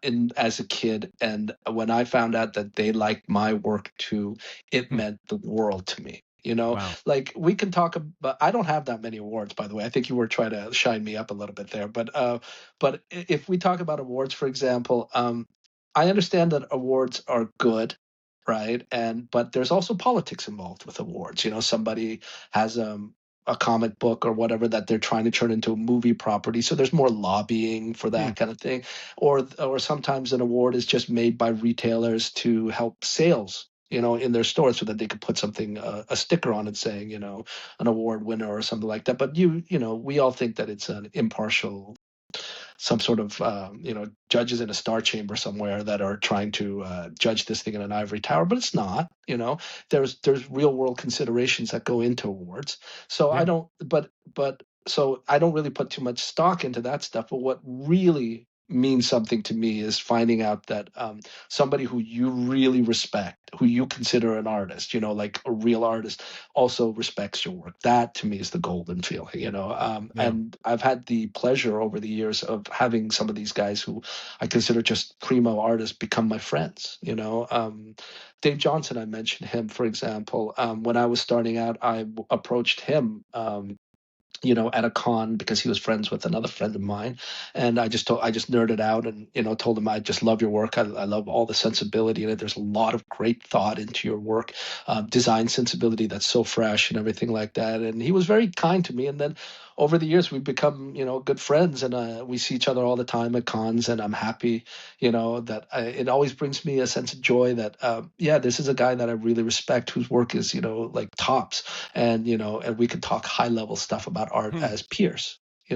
in as a kid, and when I found out that they liked my work too, it Hmm. meant the world to me. You know, Wow. like we can talk about. I don't have that many awards, by the way. I think you were trying to shine me up a little bit there, but if we talk about awards, for example, I understand that awards are good, right? But there's also politics involved with awards. You know, somebody has a comic book or whatever that they're trying to turn into a movie property, so there's more lobbying for Hmm. that kind of thing. Or sometimes an award is just made by retailers to help sales. You know, in their stores, so that they could put something, a sticker on it saying, an award winner or something like that. But we all think that it's an impartial, some sort of judges in a star chamber somewhere that are trying to judge this thing in an ivory tower, but it's not. There's real world considerations that go into awards. So I Yeah. don't, but so I don't really put too much stock into that stuff. But what really means something to me is finding out that somebody who you really respect, who you consider an artist, like a real artist, also respects your work. That to me is the golden feeling, Yeah. and I've had the pleasure over the years of having some of these guys who I consider just primo artists become my friends. Dave Johnson, I mentioned him, for example. When I was starting out, I approached him. At a con because he was friends with another friend of mine, and I just nerded out and told him I just love your work. I love all the sensibility in it. There's a lot of great thought into your work, design sensibility that's so fresh and everything like that. And he was very kind to me. And then over the years we've become good friends, and we see each other all the time at cons. And I'm happy, that it always brings me a sense of joy that yeah, this is a guy that I really respect, whose work is like tops, and we could talk high level stuff about art Hmm. as peers. I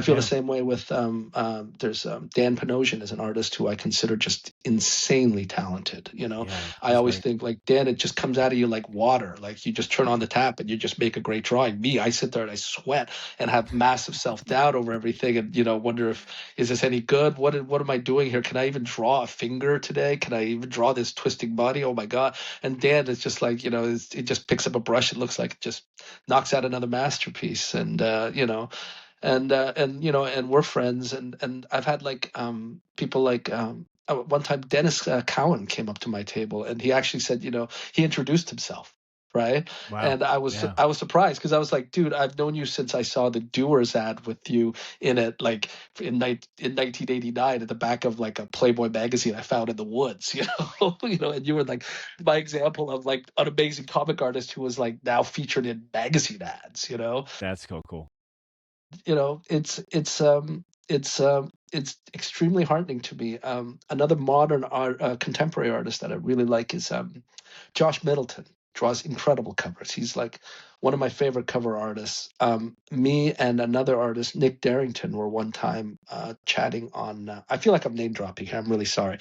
feel the Yeah. same way with there's Dan Panosian is an artist who I consider just insanely talented. Yeah. I He's always great. think like, Dan, it just comes out of you like water. Like you just turn on the tap and you just make a great drawing. Me, I sit there and I sweat and have massive self doubt over everything, and wonder if is this any good? What am I doing here? Can I even draw a finger today? Can I even draw this twisting body? Oh my god! And Dan is just like, it just picks up a brush. It looks like it just knocks out another masterpiece. And we're friends. And I've had like people like one time Dennis Cowan came up to my table, and he actually said, he introduced himself. Right. Wow. And Yeah. I was surprised because I was like, dude, I've known you since I saw the Doers ad with you in it, like in 1989 at the back of like a Playboy magazine I found in the woods, and you were like my example of like an amazing comic artist who was like now featured in magazine ads. That's so cool. It's extremely heartening to me. Another modern art, contemporary artist that I really like is Josh Middleton. Draws incredible covers. He's like one of my favorite cover artists. Me and another artist, Nick Darrington, were one time chatting on. I feel like I'm name dropping here. I'm really sorry.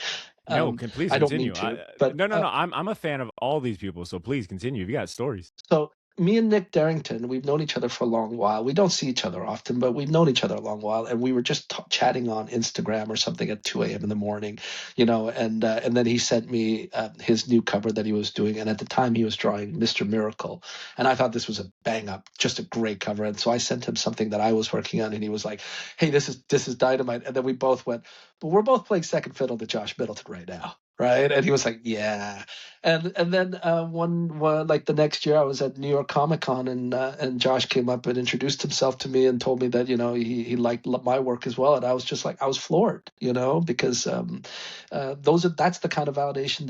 No, can please I don't mean continue. to, but No, no, no. I'm a fan of all these people, so please continue. If you got stories. so me and Nick Darrington, we've known each other for a long while. We don't see each other often, but we've known each other a long while. And we were just chatting on Instagram or something at 2 a.m. in the morning, and then he sent me his new cover that he was doing. And at the time, he was drawing Mr. Miracle. And I thought this was a bang up, just a great cover. And so I sent him something that I was working on, and he was like, "Hey, this is Dynamite." And then we both went, "But we're both playing second fiddle to Josh Middleton right now." Right. And he was like, "Yeah." And then one like the next year, I was at New York Comic Con, and Josh came up and introduced himself to me and told me that he liked my work as well, and I was just like, I was floored, because that's the kind of validation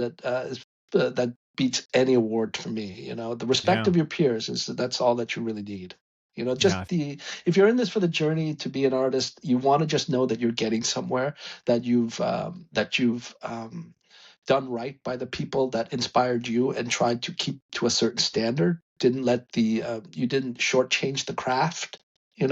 that beats any award for me. The respect Yeah. of your peers that's all that you really need. Yeah. If you're in this for the journey to be an artist, you want to just know that you're getting somewhere, that you've done right by the people that inspired you and tried to keep to a certain standard. Didn't let you didn't shortchange the craft. Hmm.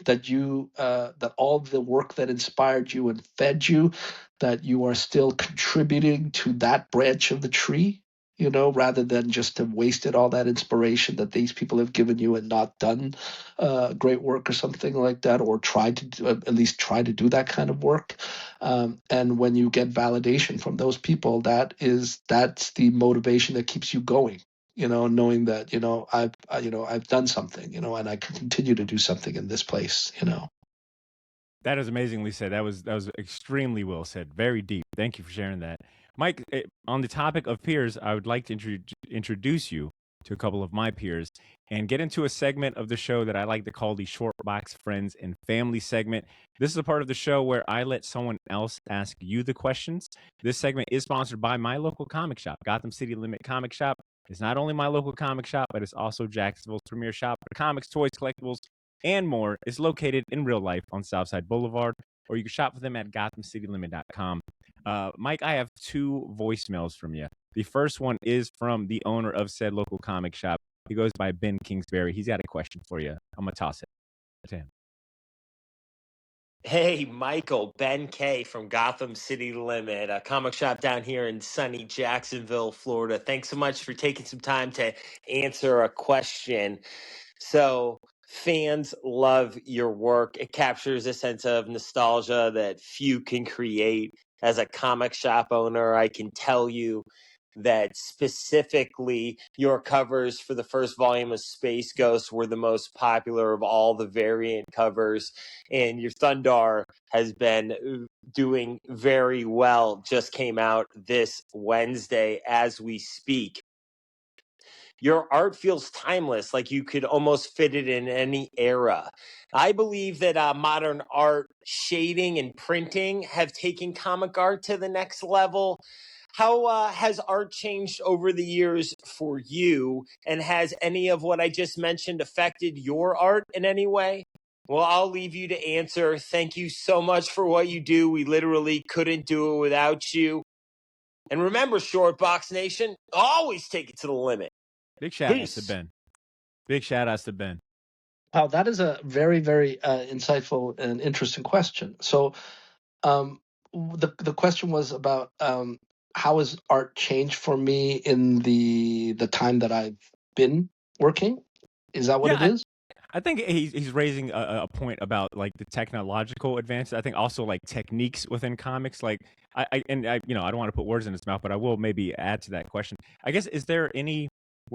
That all the work that inspired you and fed you, that you are still contributing to that branch of the tree. Rather than just have wasted all that inspiration that these people have given you and not done great work or something like that, or tried to at least try to do that kind of work. And when you get validation from those people, that's the motivation that keeps you going. Knowing that I've done something, and I can continue to do something in this place. That is amazingly said. That was extremely well said. Very deep. Thank you for sharing that, Mike. On the topic of peers, I would like to introduce you to a couple of my peers and get into a segment of the show that I like to call the Short Box Friends and Family segment. This is a part of the show where I let someone else ask you the questions. This segment is sponsored by my local comic shop, Gotham City Limit Comic Shop. It's not only my local comic shop, but it's also Jacksonville's premier shop for comics, toys, collectibles, and more. Is located in real life on Southside Boulevard, or you can shop for them at GothamCityLimit.com. Mike, I have two voicemails from you. The first one is from the owner of said local comic shop. He goes by Ben Kingsbury. He's got a question for you. I'm going to toss it to him. Hey, Michael, Ben K from Gotham City Limit, a comic shop down here in sunny Jacksonville, Florida. Thanks so much for taking some time to answer a question. So, fans love your work. It captures a sense of nostalgia that few can create. As a comic shop owner, I can tell you that specifically your covers for the first volume of Space Ghost were the most popular of all the variant covers, and your Thundarr has been doing very well. Just came out this Wednesday as we speak. Your art feels timeless, like you could almost fit it in any era. I believe that modern art, shading, and printing have taken comic art to the next level. How has art changed over the years for you? And has any of what I just mentioned affected your art in any way? Well, I'll leave you to answer. Thank you so much for what you do. We literally couldn't do it without you. And remember, Short Box Nation, always take it to the limit. Big shout outs to Peace. Ben. Big shout outs to Ben. Wow, that is a very, very insightful and interesting question. So, the question was about how has art changed for me in the time that I've been working? Is that what Yeah, it is? I think he's raising a point about like the technological advances. I think also like techniques within comics. Like I I don't want to put words in his mouth, but I will maybe add to that question. I guess is there any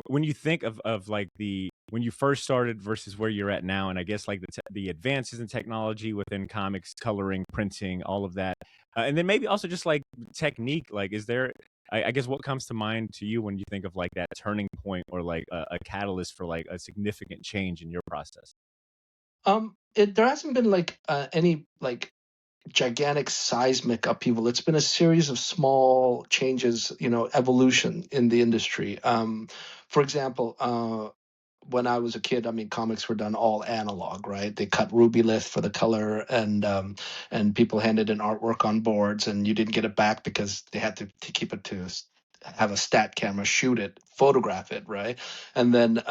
when you think of like the when you first started versus where you're at now, and I guess like the advances in technology within comics, coloring, printing, all of that, and then maybe also just like technique. Like, is there I guess what comes to mind to you when you think of like that turning point or like a catalyst for like a significant change in your process? There hasn't been like any like gigantic seismic upheaval. It's been a series of small changes, evolution in the industry. For example, when I was a kid, I mean, comics were done all analog, right? They cut ruby lith for the color, and people handed in artwork on boards, and you didn't get it back because they had to keep it to have a stat camera shoot it, photograph it, right? And then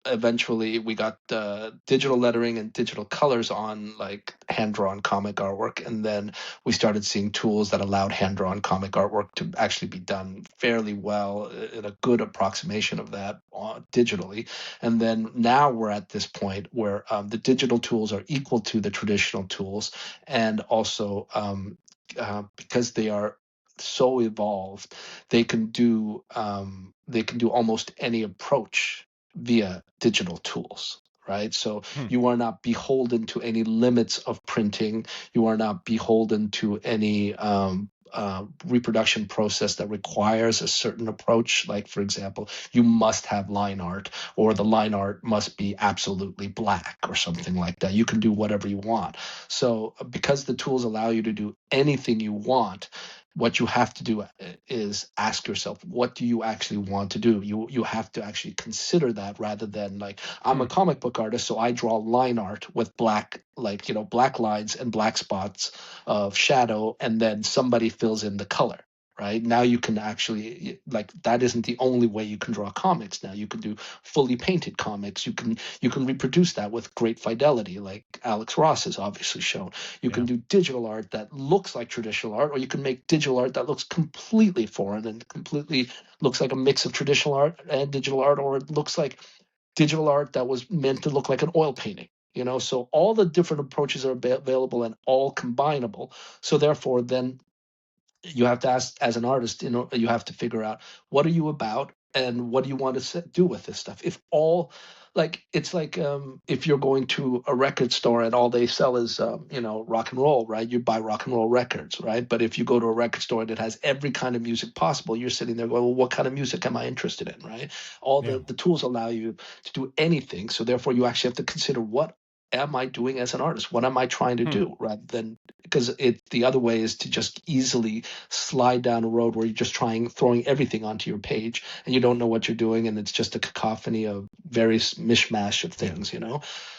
eventually we got digital lettering and digital colors on like hand-drawn comic artwork, and then we started seeing tools that allowed hand-drawn comic artwork to actually be done fairly well in a good approximation of that digitally. And then now we're at this point where the digital tools are equal to the traditional tools, and also because they are so evolved, they can do almost any approach via digital tools, right? So Hmm. you are not beholden to any limits of printing. You are not beholden to any reproduction process that requires a certain approach. Like, for example, you must have line art, or the line art must be absolutely black, or something like that. You can do whatever you want. So because the tools allow you to do anything you want, what you have to do is ask yourself, what do you actually want to do? You have to actually consider that, rather than like, I'm Hmm. a comic book artist, so I draw line art with black, like, black lines and black spots of shadow, and then somebody fills in the color. Right now, you can actually, like, that isn't the only way you can draw comics. Now you can do fully painted comics. You can reproduce that with great fidelity, like Alex Ross has obviously shown. You Yeah. can do digital art that looks like traditional art, or you can make digital art that looks completely foreign and completely looks like a mix of traditional art and digital art, or it looks like digital art that was meant to look like an oil painting. So all the different approaches are available and all combinable. So therefore, then you have to ask, as an artist, you have to figure out, what are you about and what do you want to do with this stuff. If all, like, it's like, if you're going to a record store and all they sell is rock and roll, right? You buy rock and roll records, right? But if you go to a record store and it has every kind of music possible, you're sitting there going, well, what kind of music am I interested in, right? All Yeah. the tools allow you to do anything, so therefore you actually have to consider, what am I doing as an artist? What am I trying to Hmm. do? Rather than, because the other way is to just easily slide down a road where you're just throwing everything onto your page, and you don't know what you're doing, and it's just a cacophony of various mishmash of Yeah. things.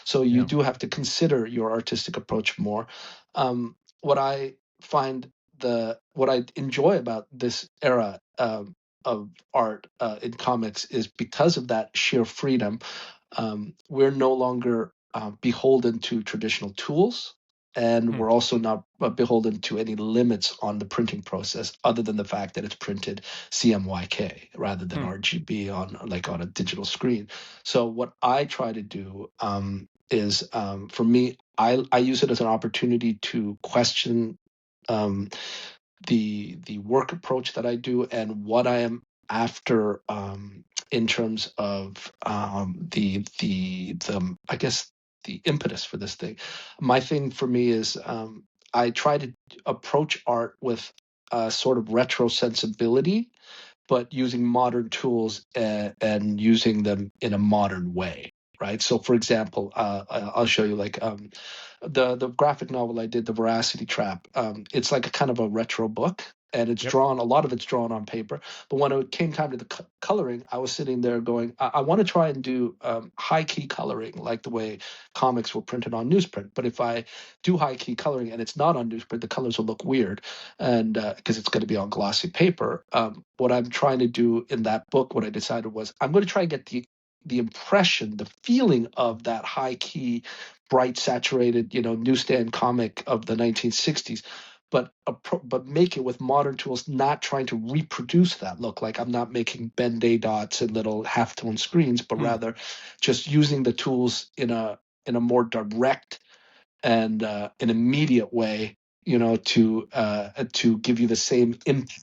So you Yeah. do have to consider your artistic approach more. What I find, what I enjoy about this era of art in comics is, because of that sheer freedom, we're no longer beholden to traditional tools, and Hmm. we're also not beholden to any limits on the printing process, other than the fact that it's printed CMYK rather than Hmm. RGB on a digital screen. So what I try to do is, for me, I use it as an opportunity to question the work approach that I do, and what I am after, in terms of the I guess the impetus for this thing. My thing for me is, I try to approach art with a sort of retro sensibility, but using modern tools, and using them in a modern way. Right. So, for example, I'll show you, like, the graphic novel I did, the Verocity Trap. It's like a kind of a retro book, and it's Yep. drawn. A lot of it's drawn on paper. But when it came time to the coloring, I was sitting there going, I want to try and do high key coloring, like the way comics were printed on newsprint. But if I do high key coloring and it's not on newsprint, the colors will look weird, and because it's going to be on glossy paper. What I'm trying to do in that book, what I decided was, I'm going to try and get the impression, the feeling of that high key, bright, saturated, newsstand comic of the 1960s, but make it with modern tools, not trying to reproduce that look. Like, I'm not making Ben-Day dots and little halftone screens, but Hmm. rather just using the tools in a more direct and an immediate way, to give you the same impact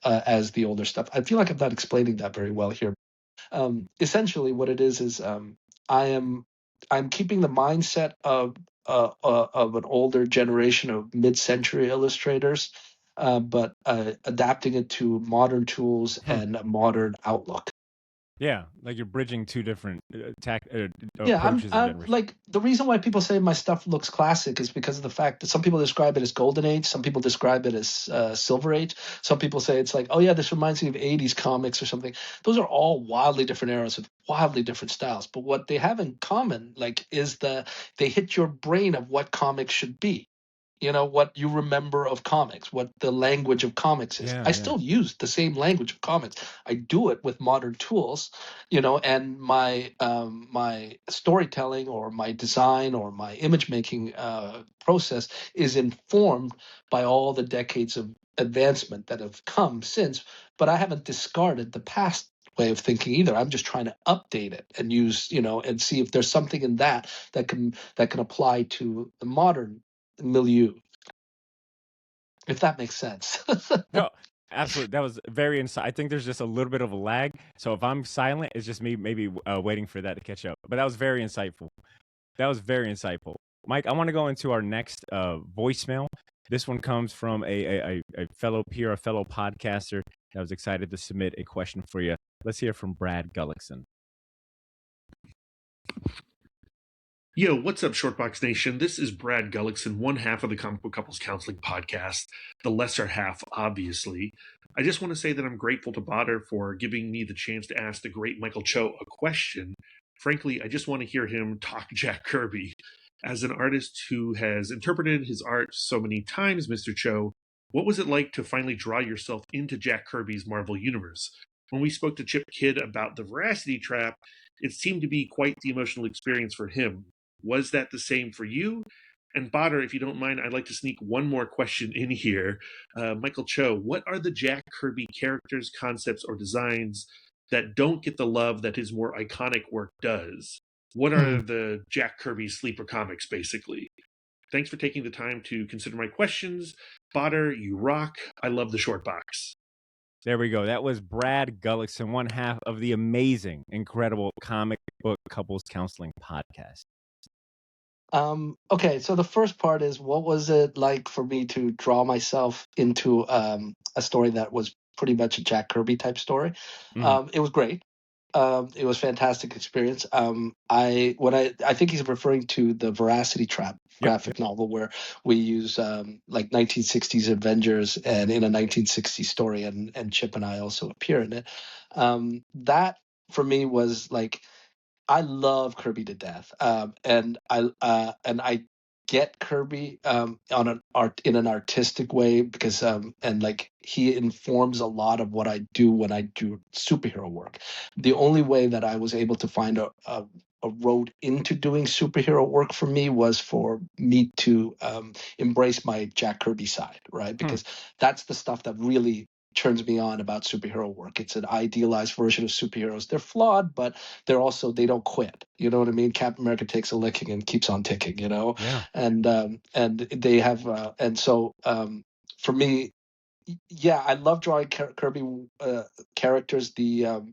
as the older stuff. I feel like I'm not explaining that very well here. Essentially, what it is, I am I'm keeping the mindset of an older generation of mid-century illustrators, but adapting it to modern tools Hmm. and a modern outlook. Yeah. Like you're bridging two different Yeah, approaches and I'm genres. like, the reason why people say my stuff looks classic is because of the fact that some people describe it as golden age, some people describe it as silver age, some people say it's like, oh yeah, this reminds me of 80s comics or something. Those are all wildly different eras with wildly different styles, but what they have in common, like, is they hit your brain of what comics should be. what you remember of comics, what the language of comics is. I still use the same language of comics. I do it with modern tools, and my storytelling or my design or my image making process is informed by all the decades of advancement that have come since. But I haven't discarded the past way of thinking either. I'm just trying to update it and use, and see if there's something in that can apply to the modern milieu, if that makes sense. No, absolutely. That was very insightful. I think there's just a little bit of a lag. So if I'm silent, it's just me maybe waiting for that to catch up. But that was very insightful. Mike, I want to go into our next voicemail. This one comes from a fellow peer, a fellow podcaster that was excited to submit a question for you. Let's hear from Brad Gullickson. Yo, what's up, Shortbox Nation? This is Brad Gullickson, one half of the Comic Book Couples Counseling Podcast, the lesser half, obviously. I just want to say that I'm grateful to Badr for giving me the chance to ask the great Michael Cho a question. Frankly, I just want to hear him talk Jack Kirby. As an artist who has interpreted his art so many times, Mr. Cho, what was it like to finally draw yourself into Jack Kirby's Marvel Universe? When we spoke to Chip Kidd about the Verocity Trap, it seemed to be quite the emotional experience for him. Was that the same for you? And Badr, if you don't mind, I'd like to sneak one more question in here. Michael Cho, what are the Jack Kirby characters, concepts, or designs that don't get the love that his more iconic work does? What are the Jack Kirby sleeper comics, basically? Thanks for taking the time to consider my questions. Badr, you rock. I love the short box. There we go. That was Brad Gullickson, one half of the amazing, incredible Comic Book Couples Counseling Podcast. Okay, so the first part is, what was it like for me to draw myself into a story that was pretty much a Jack Kirby type story? It was great. It was a fantastic experience. I think he's referring to the Verocity Trap graphic novel, where we use like 1960s Avengers and in a 1960s story, and Chip and I also appear in it. That for me was like, I love Kirby to death, and I get Kirby in an artistic way, because and like, he informs a lot of what I do when I do superhero work. The only way that I was able to find a road into doing superhero work for me was for me to embrace my Jack Kirby side, right? Because that's the stuff that really turns me on about superhero work. It's an idealized version of superheroes. They're flawed, but they don't quit. You know what I mean? Captain America takes a licking and keeps on ticking, Yeah. and they have, and so for me, yeah, I love drawing Kirby characters. The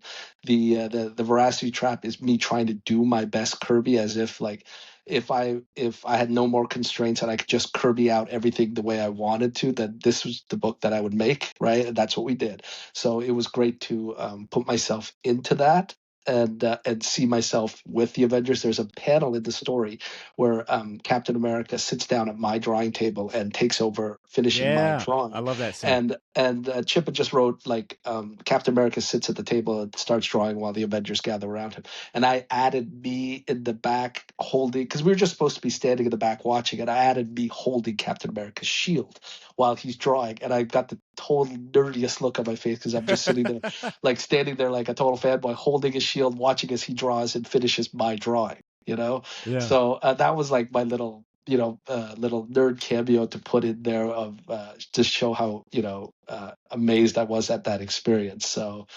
Verocity Trap is me trying to do my best Kirby, as if like, if I had no more constraints and I could just Kirby out everything the way I wanted to, then this was the book that I would make, right? And that's what we did. So it was great to put myself into that, and see myself with the Avengers. There's a panel in the story where Captain America sits down at my drawing table and takes over finishing my drawing. I love that scene. And Chip had just wrote like, Captain America sits at the table and starts drawing while the Avengers gather around him. And I added me in the back holding, because we were just supposed to be standing in the back watching, and I added me holding Captain America's shield while he's drawing. And I got the total nerdiest look on my face, because I'm just sitting there, like standing there like a total fanboy, holding his shield, watching as he draws and finishes my drawing, Yeah. So that was like my little little nerd cameo to put in there, of to show how amazed I was at that experience. So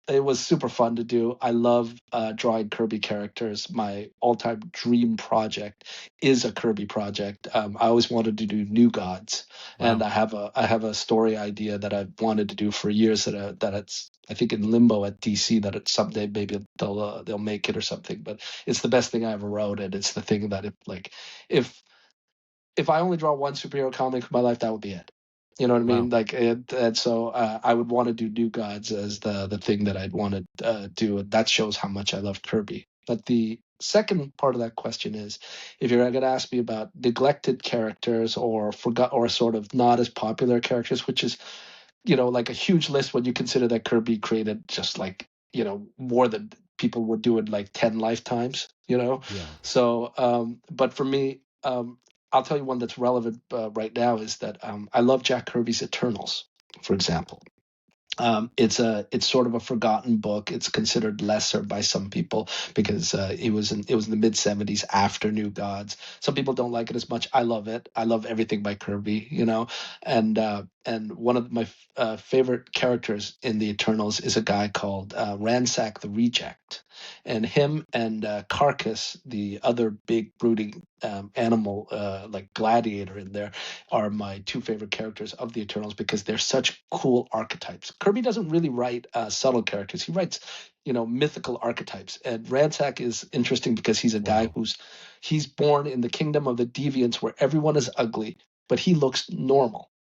it was super fun to do. I love drawing Kirby characters. My all-time dream project is a Kirby project. I always wanted to do New Gods, and I have a story idea that I've wanted to do for years, that it's, I think, in limbo at DC, that it's someday maybe they'll make it or something. But it's the best thing I ever wrote, and it's the thing that if I only draw one superhero comic in my life, that would be it. You know what I mean? Like, and so I would want to do New Gods as the thing that I'd want to do, and that shows how much I love Kirby. But the second part of that question is, if you're going to ask me about neglected characters or forgot, or sort of not as popular characters, which is, like a huge list when you consider that Kirby created just like, more than people would do in like 10 lifetimes, Yeah. So, but for me, I'll tell you one that's relevant right now is that I love Jack Kirby's Eternals, for example. It's sort of a forgotten book. It's considered lesser by some people because it was in the mid-70s after New Gods. Some people don't like it as much. I love it. I love everything by Kirby, and one of my favorite characters in the Eternals is a guy called Ransack the Reject, and him and Carcass, the other big brooding animal like gladiator in there, are my two favorite characters of the Eternals because they're such cool archetypes. Kirby doesn't really write subtle characters. He writes, mythical archetypes. And Ransack is interesting because he's a guy he's born in the kingdom of the deviants where everyone is ugly, but he looks normal.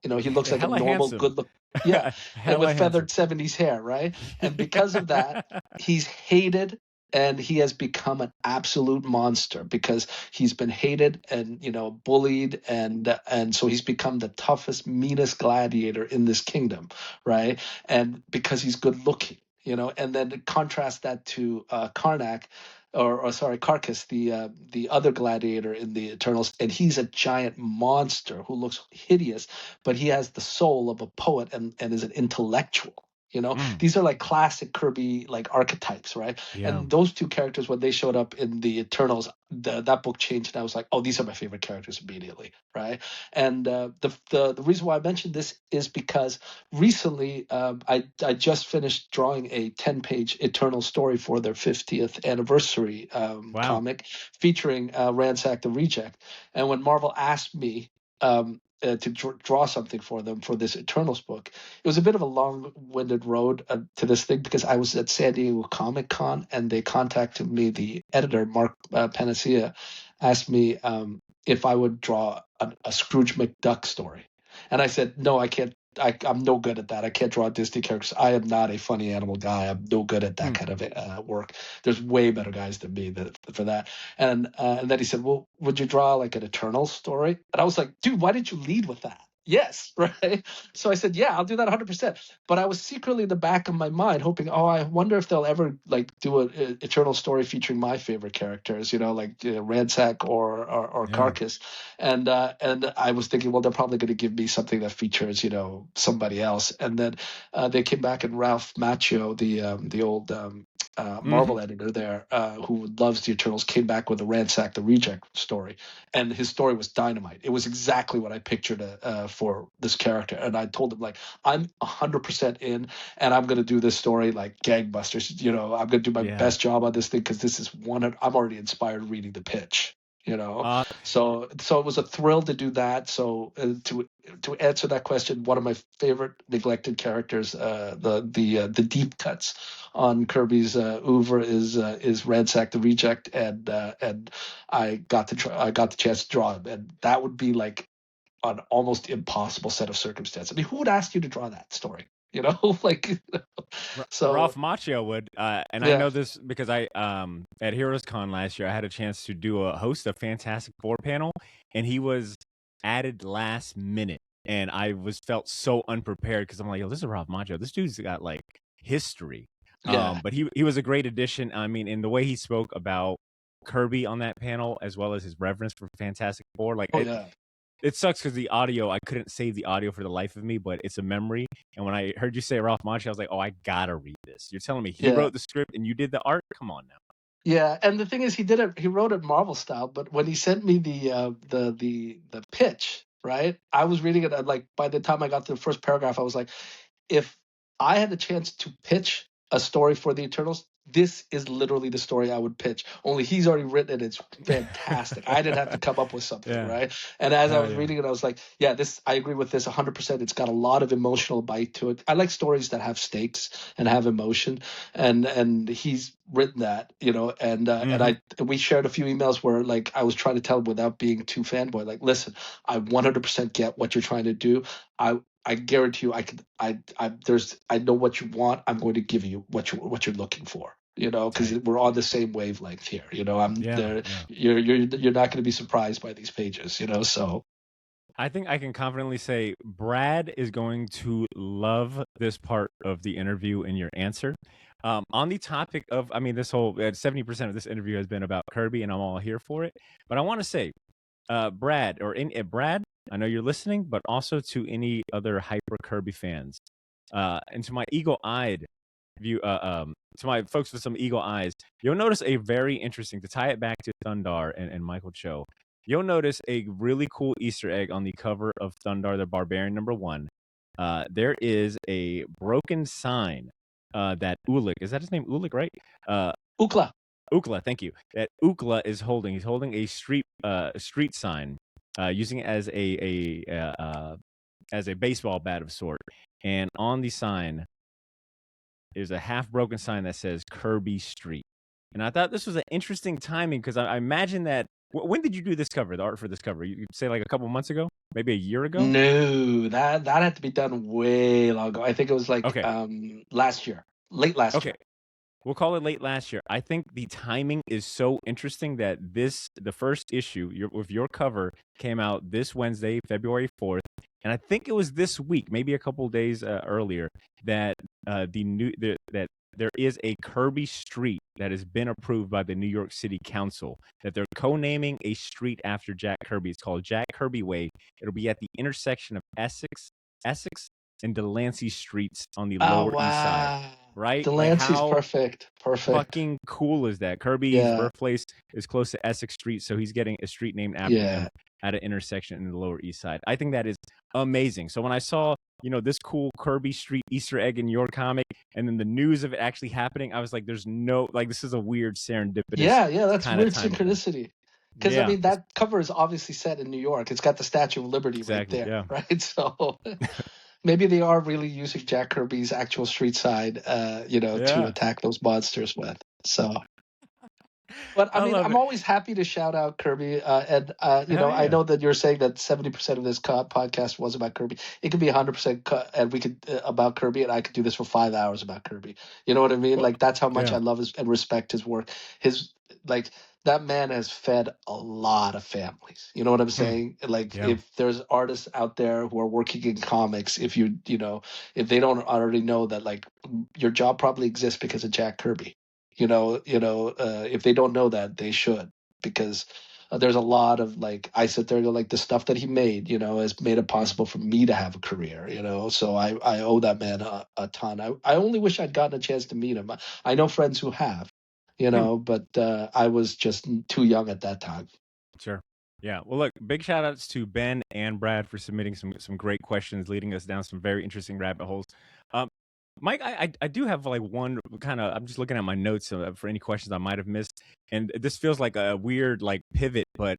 He looks like a Hella normal, handsome. good look. Yeah, and Hella with feathered handsome. 70s hair, right? And because of that, he's hated and he has become an absolute monster because he's been hated and bullied and so he's become the toughest, meanest gladiator in this kingdom, right? And because he's good looking, and then contrast that to Karnak, or sorry, Carcass, the other gladiator in the Eternals, and he's a giant monster who looks hideous, but he has the soul of a poet and is an intellectual. These are like classic Kirby like archetypes, right? Yeah. And those two characters, when they showed up in the Eternals, that book changed, and I was like, oh, these are my favorite characters immediately, right? And the reason why I mentioned this is because recently I just finished drawing a 10-page Eternal story for their 50th anniversary Wow. comic featuring Ransack the Reject, and when Marvel asked me to draw something for them for this Eternals book. It was a bit of a long-winded road to this thing because I was at San Diego Comic Con and they contacted me. The editor, Mark Panacea, asked me if I would draw a Scrooge McDuck story. And I said, no, I can't. I'm no good at that. I can't draw Disney characters. I am not a funny animal guy. I'm no good at that kind of work. There's way better guys than me for that. And then he said, well, would you draw like an Eternal story? And I was like, dude, why didn't you lead with that? Yes, right. So I said, yeah, I'll do that 100%. But I was secretly in the back of my mind hoping, oh, I wonder if they'll ever like do an Eternal story featuring my favorite characters, like Ransack or Carcass. And I was thinking, well, they're probably going to give me something that features, somebody else. And then they came back, and Ralph Macchio, the old Marvel editor there, who loves the Eternals, came back with a Ransack the Reject story, and his story was dynamite. It was exactly what I pictured for this character, and I told him like, I'm 100% in, and I'm going to do this story like gangbusters. I'm going to do my best job on this thing because this is I'm already inspired reading the pitch. So it was a thrill to do that. So to answer that question, one of my favorite neglected characters, the deep cuts on Kirby's oeuvre is Ransack the Reject, and I got the chance to draw him, and that would be like an almost impossible set of circumstances. I mean, who would ask you to draw that story? Like so. Ralph Macchio would, and I Yeah. know this because I at Heroes Con last year I had a chance to host a Fantastic Four panel, and he was added last minute, and I felt so unprepared because I'm like, yo, this is Ralph Macchio. This dude's got like history. Yeah. But he was a great addition. I mean, in the way he spoke about Kirby on that panel, as well as his reverence for Fantastic Four, like it sucks because the audio, I couldn't save the audio for the life of me, but it's a memory. And when I heard you say Ralph Macchio, I was like, oh, I gotta read this. You're telling me he wrote the script and you did the art? Come on now. Yeah, and the thing is, he wrote it Marvel style. But when he sent me the pitch, right, I was reading it, and like by the time I got to the first paragraph, I was like, if I had the chance to pitch a story for the Eternals, this is literally the story I would pitch. Only he's already written it. It's fantastic. I didn't have to come up with something, right? And as I was reading it, I was like, yeah, I agree with this 100%. It's got a lot of emotional bite to it. I like stories that have stakes and have emotion, and he's written that, and we shared a few emails where like I was trying to tell him without being too fanboy, like, listen, I 100% get what you're trying to do. I guarantee you, I know what you want. I'm going to give you what you're looking for. Because we're on the same wavelength here. I'm there. Yeah. You're not going to be surprised by these pages. So. I think I can confidently say Brad is going to love this part of the interview and your answer. On the topic of, I mean, this whole 70% of this interview has been about Kirby, and I'm all here for it. But I want to say, Brad, Brad, I know you're listening, but also to any other Hyper Kirby fans, and to my eagle-eyed view, to my folks with some eagle eyes, you'll notice a very interesting, to tie it back to Thundarr and Michael Cho. You'll notice a really cool Easter egg on the cover of Thundarr the Barbarian #1. There is a broken sign that Ulik, is that his name? Ulik, right? Ukla. Ukla, thank you. That Ukla is holding. He's holding a street sign, using it as a baseball bat of sort. And on the sign, there's a half broken sign that says Kirby Street. And I thought this was an interesting timing because I imagine that. When did you do this cover, the art for this cover? You say like a couple months ago, maybe a year ago? No, that had to be done way long ago. I think it was like Okay. last year, late last Okay. year. We'll call it late last year. I think the timing is so interesting that the first issue of your cover came out this Wednesday, February 4th. And I think it was this week, maybe a couple days earlier, that that there is a Kirby Street that has been approved by the New York City Council, that they're co-naming a street after Jack Kirby. It's called Jack Kirby Way. It'll be at the intersection of Essex and Delancey Streets on the Oh, Lower East Side. wow. Right? Like Delancey's how perfect. fucking cool is that? Kirby's birthplace is close to Essex Street, so he's getting a street named after him at an intersection in the Lower East Side. I think that is amazing. So when I saw, this cool Kirby Street Easter egg in your comic, and then the news of it actually happening, I was like, there's no, like, this is a weird serendipitous that's kind weird of timing. synchronicity. Because I mean, that cover is obviously set in New York. It's got the Statue of Liberty right there, right? So maybe they are really using Jack Kirby's actual street side, to attack those monsters with. So, but I mean, I'm always happy to shout out Kirby. I know that you're saying that 70% of this podcast was about Kirby. It could be 100%, and we could about Kirby, and I could do this for 5 hours about Kirby. You know what I mean? Like that's how much I love and respect his work. That man has fed a lot of families. You know what I'm saying? Like if there's artists out there who are working in comics, if if they don't already know that, like, your job probably exists because of Jack Kirby. If they don't know that, they should, because there's a lot of, like, I sit there and go, like, the stuff that he made, has made it possible for me to have a career, so I owe that man a ton. I only wish I'd gotten a chance to meet him. I know friends who have, but I was just too young at that time. Sure. Yeah. Well, look, big shout outs to Ben and Brad for submitting some great questions, leading us down some very interesting rabbit holes. Mike, I do have like one kind of, I'm just looking at my notes for any questions I might have missed. And this feels like a weird like pivot, but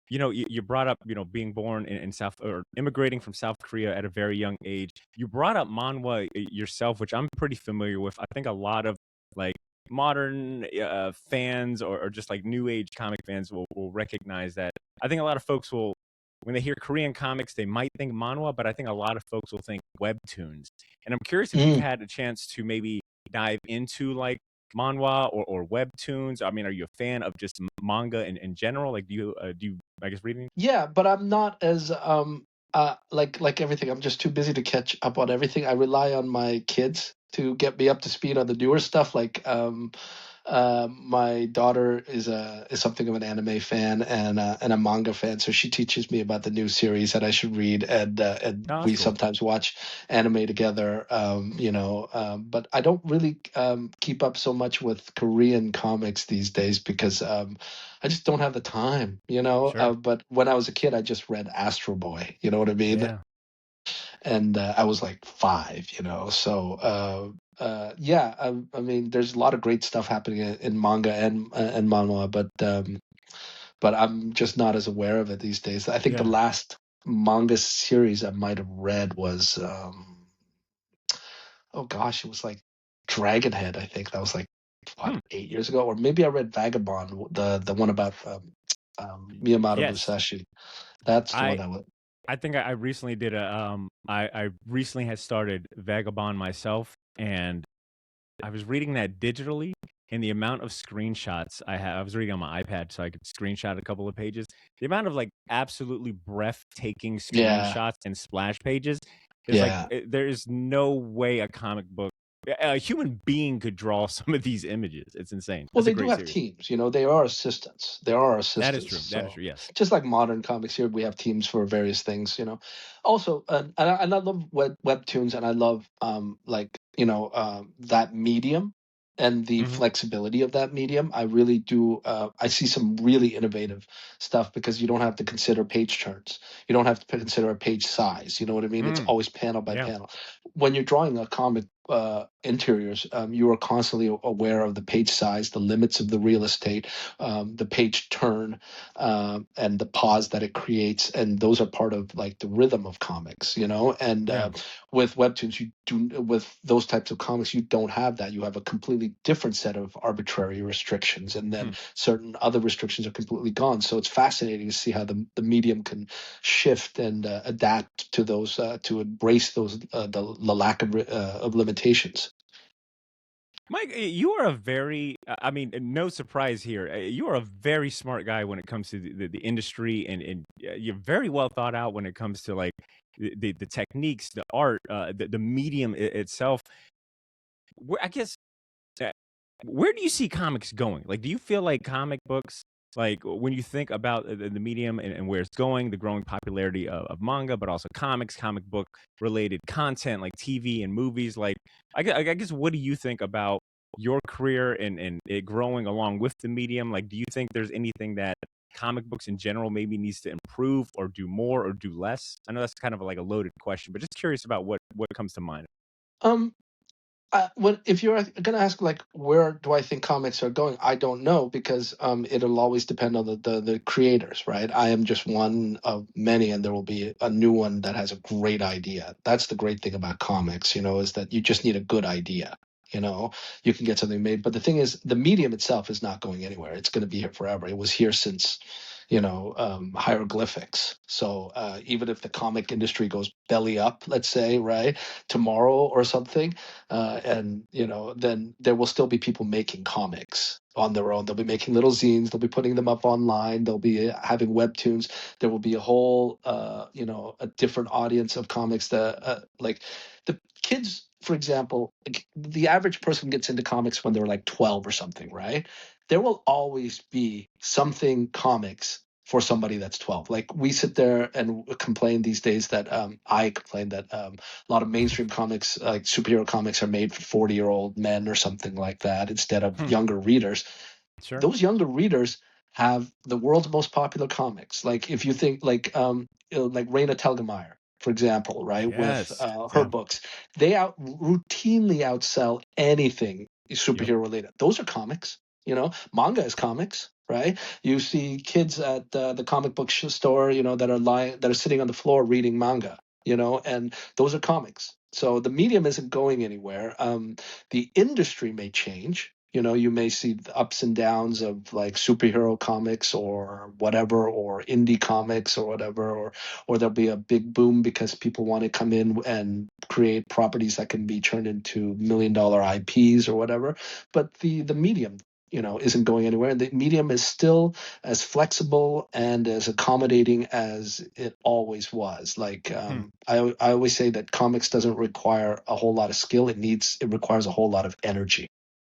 you brought up, being born in South, or immigrating from South Korea at a very young age. You brought up manhwa yourself, which I'm pretty familiar with. I think a lot of like modern fans or just like new age comic fans will recognize that. I think a lot of folks will, when they hear Korean comics, they might think manhwa, but I think a lot of folks will think webtoons. And I'm curious if you've had a chance to maybe dive into like manhwa or webtoons. I mean, are you a fan of just manga in general? Like, do you I guess reading? Yeah, but I'm not as like everything. I'm just too busy to catch up on everything. I rely on my kids to get me up to speed on the newer stuff. Like my daughter is something of an anime fan and a manga fan, so she teaches me about the new series that I should read, and we sometimes watch anime together. But I don't really keep up so much with Korean comics these days because I just don't have the time. Sure. But when I was a kid, I just read Astro Boy. You know what I mean? Yeah. And I was like 5. So. I mean, there's a lot of great stuff happening in manga and manhwa, but I'm just not as aware of it these days. I think the last manga series I might have read was, it was like Dragonhead. I think that was like 8 years ago, or maybe I read Vagabond, the one about Miyamoto Musashi. That's the one I would. I think I recently did I recently had started Vagabond myself, and I was reading that digitally, and the amount of screenshots I was reading on my iPad so I could screenshot a couple of pages. The amount of like absolutely breathtaking screenshots and splash pages is like, there is no way a comic book a human being could draw some of these images. It's insane. Well, That's a they do great have series. teams, they are assistants. There are That is assistants. true. That is So true. Yes. just like modern comics here, we have teams for various things. Also, and I love webtoons, and I love that medium and the Hmm. flexibility of that medium. I really do. I see some really innovative stuff because you don't have to consider page turns. You don't have to consider a page size. You know what I mean? It's Mm, always panel by yeah. panel. When you're drawing a comic interiors, you are constantly aware of the page size, the limits of the real estate, the page turn, and the pause that it creates, and those are part of like the rhythm of comics. And Yeah. with webtoons, with those types of comics, you don't have that. You have a completely different set of arbitrary restrictions, and then Hmm. certain other restrictions are completely gone. So it's fascinating to see how the medium can shift and adapt to those, to embrace those, the lack of limitations. Mike, you are a very, I mean, no surprise here. You are a very smart guy when it comes to the industry, and you're very well thought out when it comes to like the techniques, the art, the medium itself. I guess, uh, where do you see comics going? Like, do you feel like comic books, like when you think about the medium and where it's going, the growing popularity of manga, but also comics, comic book related content like TV and movies, like, I guess, what do you think about your career and it growing along with the medium? Like, do you think there's anything that comic books in general maybe needs to improve or do more or do less? I know that's kind of like a loaded question, but just curious about what comes to mind. Um, if you're going to ask like where do I think comics are going, I don't know because it'll always depend on the creators, right? I am just one of many, and there will be a new one that has a great idea. That's the great thing about comics, is that you just need a good idea. You can get something made, but the thing is, the medium itself is not going anywhere. It's going to be here forever. It was here since hieroglyphics. So even if the comic industry goes belly up, let's say, right, tomorrow or something, and then there will still be people making comics on their own. They'll be making little zines. They'll be putting them up online. They'll be having webtoons. There will be a whole, a different audience of comics that, like, the kids, for example, like, the average person gets into comics when they're like 12 or something, right? There will always be something comics for somebody that's 12. Like we sit there and complain these days that I complain that a lot of mainstream comics, like superhero comics, are made for 40-year-old men or something like that instead of Hmm. younger readers. Sure. Those younger readers have the world's most popular comics. Like if you think like Raina Telgemeier, for example, right, with Yes. her Yeah. books, they routinely outsell anything Yep. superhero related. Those are comics. Manga is comics, right? You see kids at the comic book store, that are sitting on the floor reading manga, and those are comics. So the medium isn't going anywhere. The industry may change. You may see the ups and downs of like superhero comics or whatever, or indie comics or whatever, or there'll be a big boom because people want to come in and create properties that can be turned into $1 million IPs or whatever. But the medium, isn't going anywhere. And the medium is still as flexible and as accommodating as it always was. Like Hmm. I always say that comics doesn't require a whole lot of skill. It requires a whole lot of energy.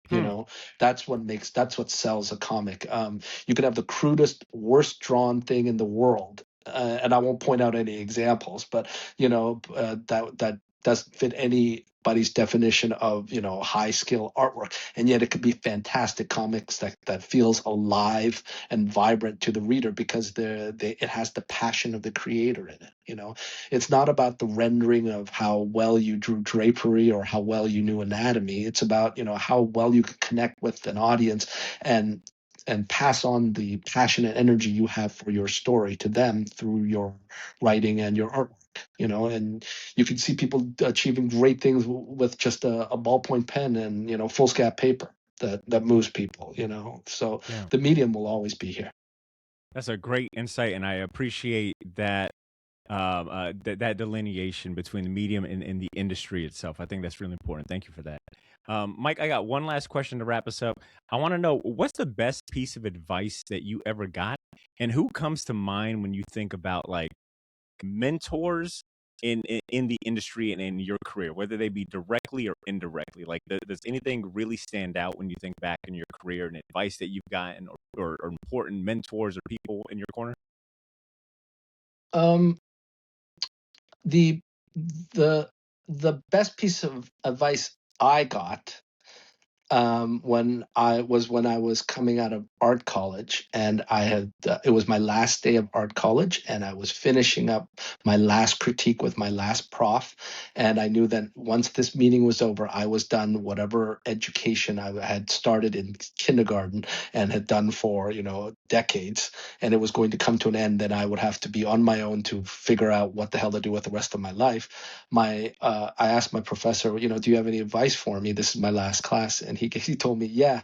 you Hmm. know that's what sells a comic. You can have the crudest, worst drawn thing in the world, and I won't point out any examples, but that doesn't fit anybody's definition of high skill artwork, and yet it could be fantastic comics that feels alive and vibrant to the reader because it has the passion of the creator in it. It's not about the rendering of how well you drew drapery or how well you knew anatomy. It's about how well you can connect with an audience and pass on the passion and energy you have for your story to them through your writing and your artwork. And you can see people achieving great things with just a ballpoint pen and foolscap paper that moves people. So Yeah. the medium will always be here. That's a great insight, and I appreciate that that delineation between the medium and the industry itself. I think that's really important. Thank you for that. Mike, I got one last question to wrap us up. I want to know, what's the best piece of advice that you ever got, and who comes to mind when you think about like mentors in the industry and in your career, whether they be directly or indirectly? Like, does anything really stand out when you think back in your career and advice that you've gotten, or important mentors or people in your corner? Um, the the the best piece of advice I got when I was coming out of art college, and I had it was my last day of art college, and I was finishing up my last critique with my last prof, and I knew that once this meeting was over, I was done whatever education I had started in kindergarten and had done for decades, and it was going to come to an end. Then I would have to be on my own to figure out what the hell to do with the rest of my life. I asked my professor, do you have any advice for me? This is my last class. And he told me, yeah,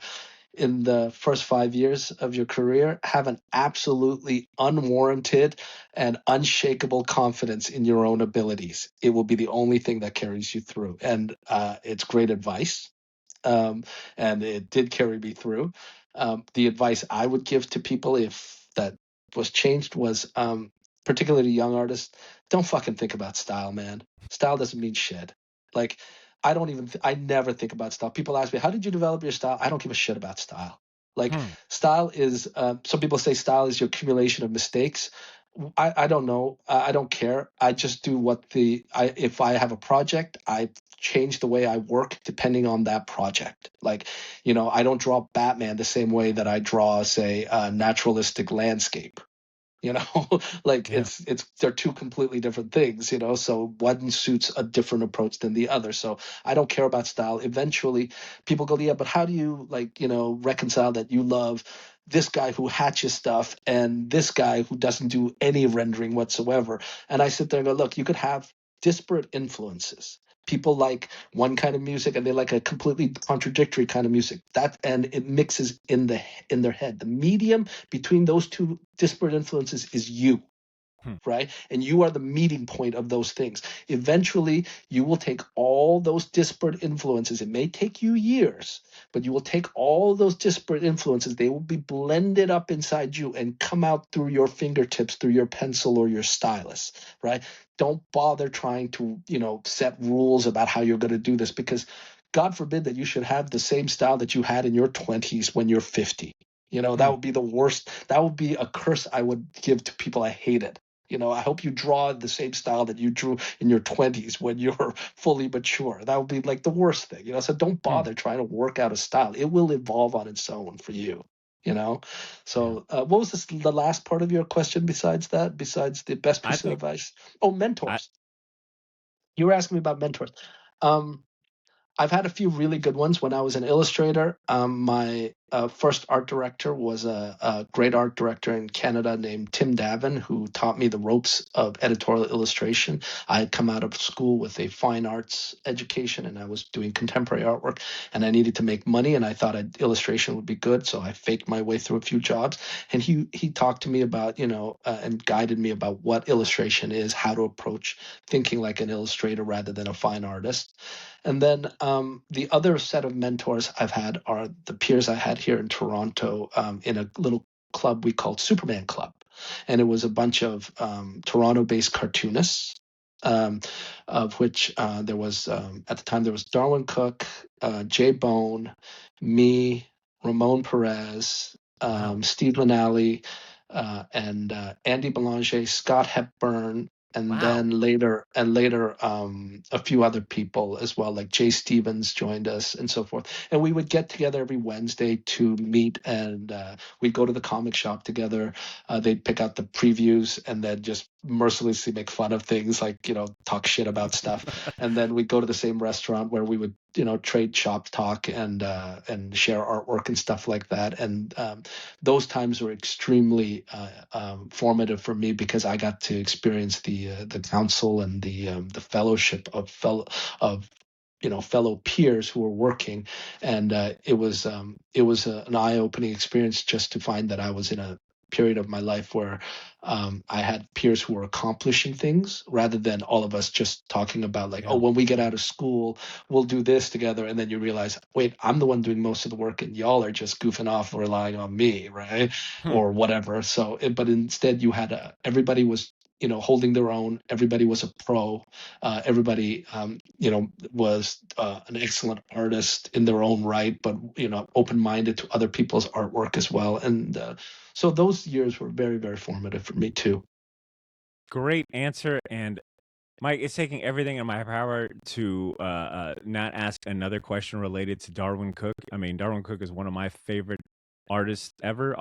in the first 5 years of your career, have an absolutely unwarranted and unshakable confidence in your own abilities. It will be the only thing that carries you through. And it's great advice. And it did carry me through. The advice I would give to people if that was changed was, particularly young artists, don't fucking think about style, man. Style doesn't mean shit. Like, I never think about style. People ask me, how did you develop your style? I don't give a shit about style. Like, style is, some people say style is your accumulation of mistakes. I don't know. I don't care. I just do if I have a project, I change the way I work depending on that project. Like, I don't draw Batman the same way that I draw, say, a naturalistic landscape. Like, Yeah. they're two completely different things, so one suits a different approach than the other. So I don't care about style. Eventually people go, yeah, but how do you, like, reconcile that you love this guy who hatches stuff and this guy who doesn't do any rendering whatsoever? And I sit there and go, look, you could have disparate influences. People like one kind of music and they like a completely contradictory kind of music, and it mixes in their head. The medium between those two disparate influences is you, right? And you are the meeting point of those things. Eventually, you will take all those disparate influences. It may take you years, but you will take all those disparate influences. They will be blended up inside you and come out through your fingertips, through your pencil or your stylus, right? Don't bother trying to, set rules about how you're going to do this, because God forbid that you should have the same style that you had in your 20s when you're 50. That would be the worst. That would be a curse I would give to people I hated. I hope you draw the same style that you drew in your 20s when you're fully mature. That would be like the worst thing, so don't bother trying to work out a style. It will evolve on its own for you, So what was the last part of your question besides the best piece of advice? Oh, mentors. You were asking me about mentors. I've had a few really good ones. When I was an illustrator, my first art director was a great art director in Canada named Tim Davin, who taught me the ropes of editorial illustration. I had come out of school with a fine arts education, and I was doing contemporary artwork, and I needed to make money, and I thought illustration would be good, so I faked my way through a few jobs. And he talked to me about, and guided me about what illustration is, how to approach thinking like an illustrator rather than a fine artist. And then the other set of mentors I've had are the peers I had here in Toronto, in a little club we called Superman Club. And it was a bunch of Toronto-based cartoonists, of which there was, at the time, there was Darwyn Cooke, Jay Bone, me, Ramon Perez, Steve Lanali, and Andy Belanger, Scott Hepburn, and then later a few other people as well, like Jay Stevens joined us and so forth. And we would get together every Wednesday to meet, and we'd go to the comic shop together. They'd pick out the previews and then just mercilessly make fun of things, like, talk shit about stuff. And then we'd go to the same restaurant where we would, trade shop talk and share artwork and stuff like that. And those times were extremely formative for me, because I got to experience the council and the fellowship of fellow peers who were working, and it was an eye-opening experience just to find that I was in a period of my life where I had peers who were accomplishing things, rather than all of us just talking about, like, oh, when we get out of school, we'll do this together. And then you realize, wait, I'm the one doing most of the work and y'all are just goofing off, relying on me, right? Or whatever. So, but instead you had everybody was holding their own. Everybody was a pro. Everybody, was an excellent artist in their own right, but open-minded to other people's artwork as well. And so those years were very, very formative for me too. Great answer. And Mike, it's taking everything in my power to not ask another question related to Darwyn Cooke. I mean, Darwyn Cooke is one of my favorite artists ever.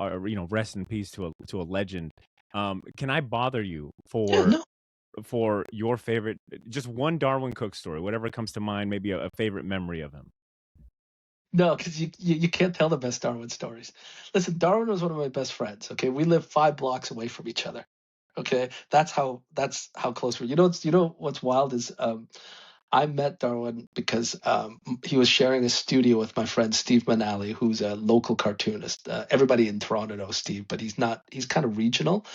Rest in peace to a legend. Can I bother you Yeah, no. for your favorite, just one Darwyn Cooke story, whatever comes to mind, maybe a favorite memory of him? No, because you can't tell the best Darwyn stories. Listen, Darwyn was one of my best friends. Okay, we lived 5 blocks away from each other. Okay, that's how close we're. What's wild is I met Darwyn because he was sharing a studio with my friend Steve Manali, who's a local cartoonist. Everybody in Toronto knows Steve, but he's not. He's kind of regional.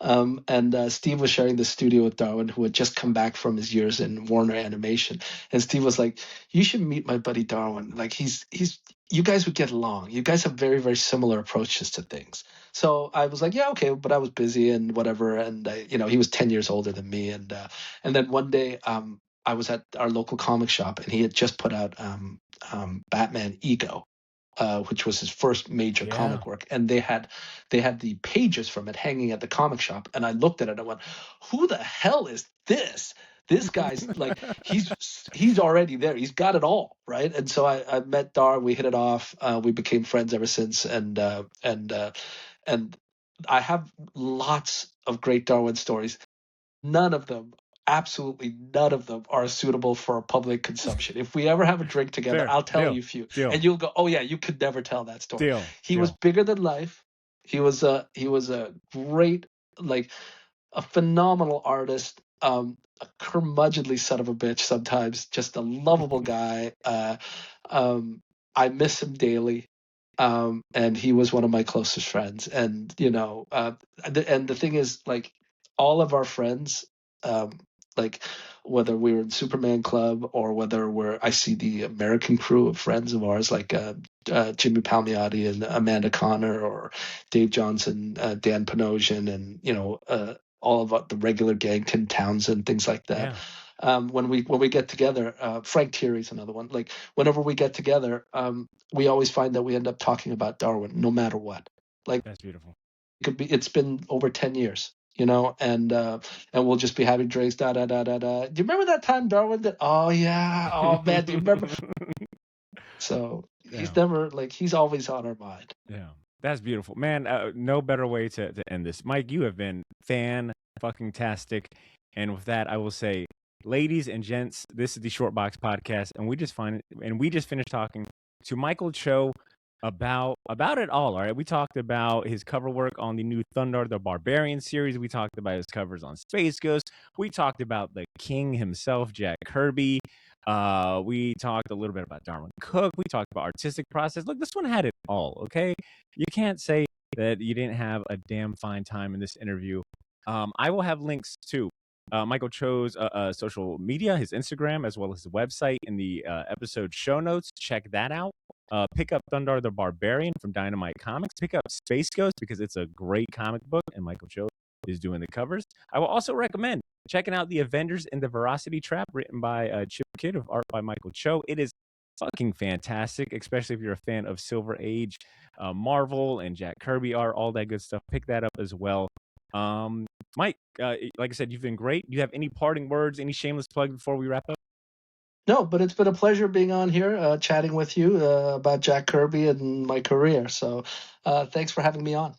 And Steve was sharing the studio with Darwyn, who had just come back from his years in Warner Animation. And Steve was like, "You should meet my buddy Darwyn. Like he's you guys would get along. You guys have very, very similar approaches to things." So I was like, "Yeah, okay," but I was busy and whatever. And he was 10 years older than me. And then one day, I was at our local comic shop, and he had just put out Batman Ego, which was his first major comic work, and they had the pages from it hanging at the comic shop. And I looked at it and I went, "Who the hell is this? This guy's like he's already there. He's got it all, right?" And so I met Dar. We hit it off. We became friends ever since, and I have lots of great Darwyn stories. None of them, absolutely none of them, are suitable for public consumption. If we ever have a drink together, Fair. I'll tell Deal. you a few, Deal. and you'll go, "Oh yeah, you could never tell that story." Deal. He was bigger than life. He was a great, like a phenomenal artist. A curmudgeonly son of a bitch sometimes, just a lovable guy. I miss him daily. And he was one of my closest friends. And the thing is, like, all of our friends, like whether we were in Superman Club or whether I see the American crew of friends of ours, like Jimmy Palmiotti and Amanda Connor, or Dave Johnson, Dan Panosian, and all of the regular gang, Tim Townsend, things like that. Yeah. When we get together, Frank Thierry's another one. Like whenever we get together, we always find that we end up talking about Darwyn, no matter what. Like That's beautiful. it's been over 10 years, and we'll just be having drinks. Da da da da da. Do you remember that time Darwyn did? Oh yeah. Oh man, do you remember? So he's never he's always on our mind. Yeah. That's beautiful, man. No better way to end this. Mike, you have been fan-fucking-tastic. And with that, I will say, ladies and gents, this is the Short Box Podcast, and we just finished talking to Michael Cho about it all. All right, we talked about his cover work on the new Thundarr, the Barbarian series. We talked about his covers on Space Ghost. We talked about the king himself, Jack Kirby. We talked a little bit about Darwyn Cooke. We talked about artistic process. Look, this one had it all. Okay, you can't say that you didn't have a damn fine time in this interview. I will have links to Michael Cho's social media, his Instagram, as well as his website in the episode show notes. Check that out. Pick up Thundarr the Barbarian from Dynamite Comics. Pick up Space Ghost because it's a great comic book, and Michael Cho is doing the covers. I will also recommend checking out the Avengers and the Verocity Trap, written by Chip Kidd, of art by Michael Cho. It is fucking fantastic, especially if you're a fan of Silver Age, Marvel, and Jack Kirby art, all that good stuff. Pick that up as well. Mike, like I said, you've been great. Do you have any parting words, any shameless plug before we wrap up? No, but it's been a pleasure being on here, chatting with you about Jack Kirby and my career. So thanks for having me on.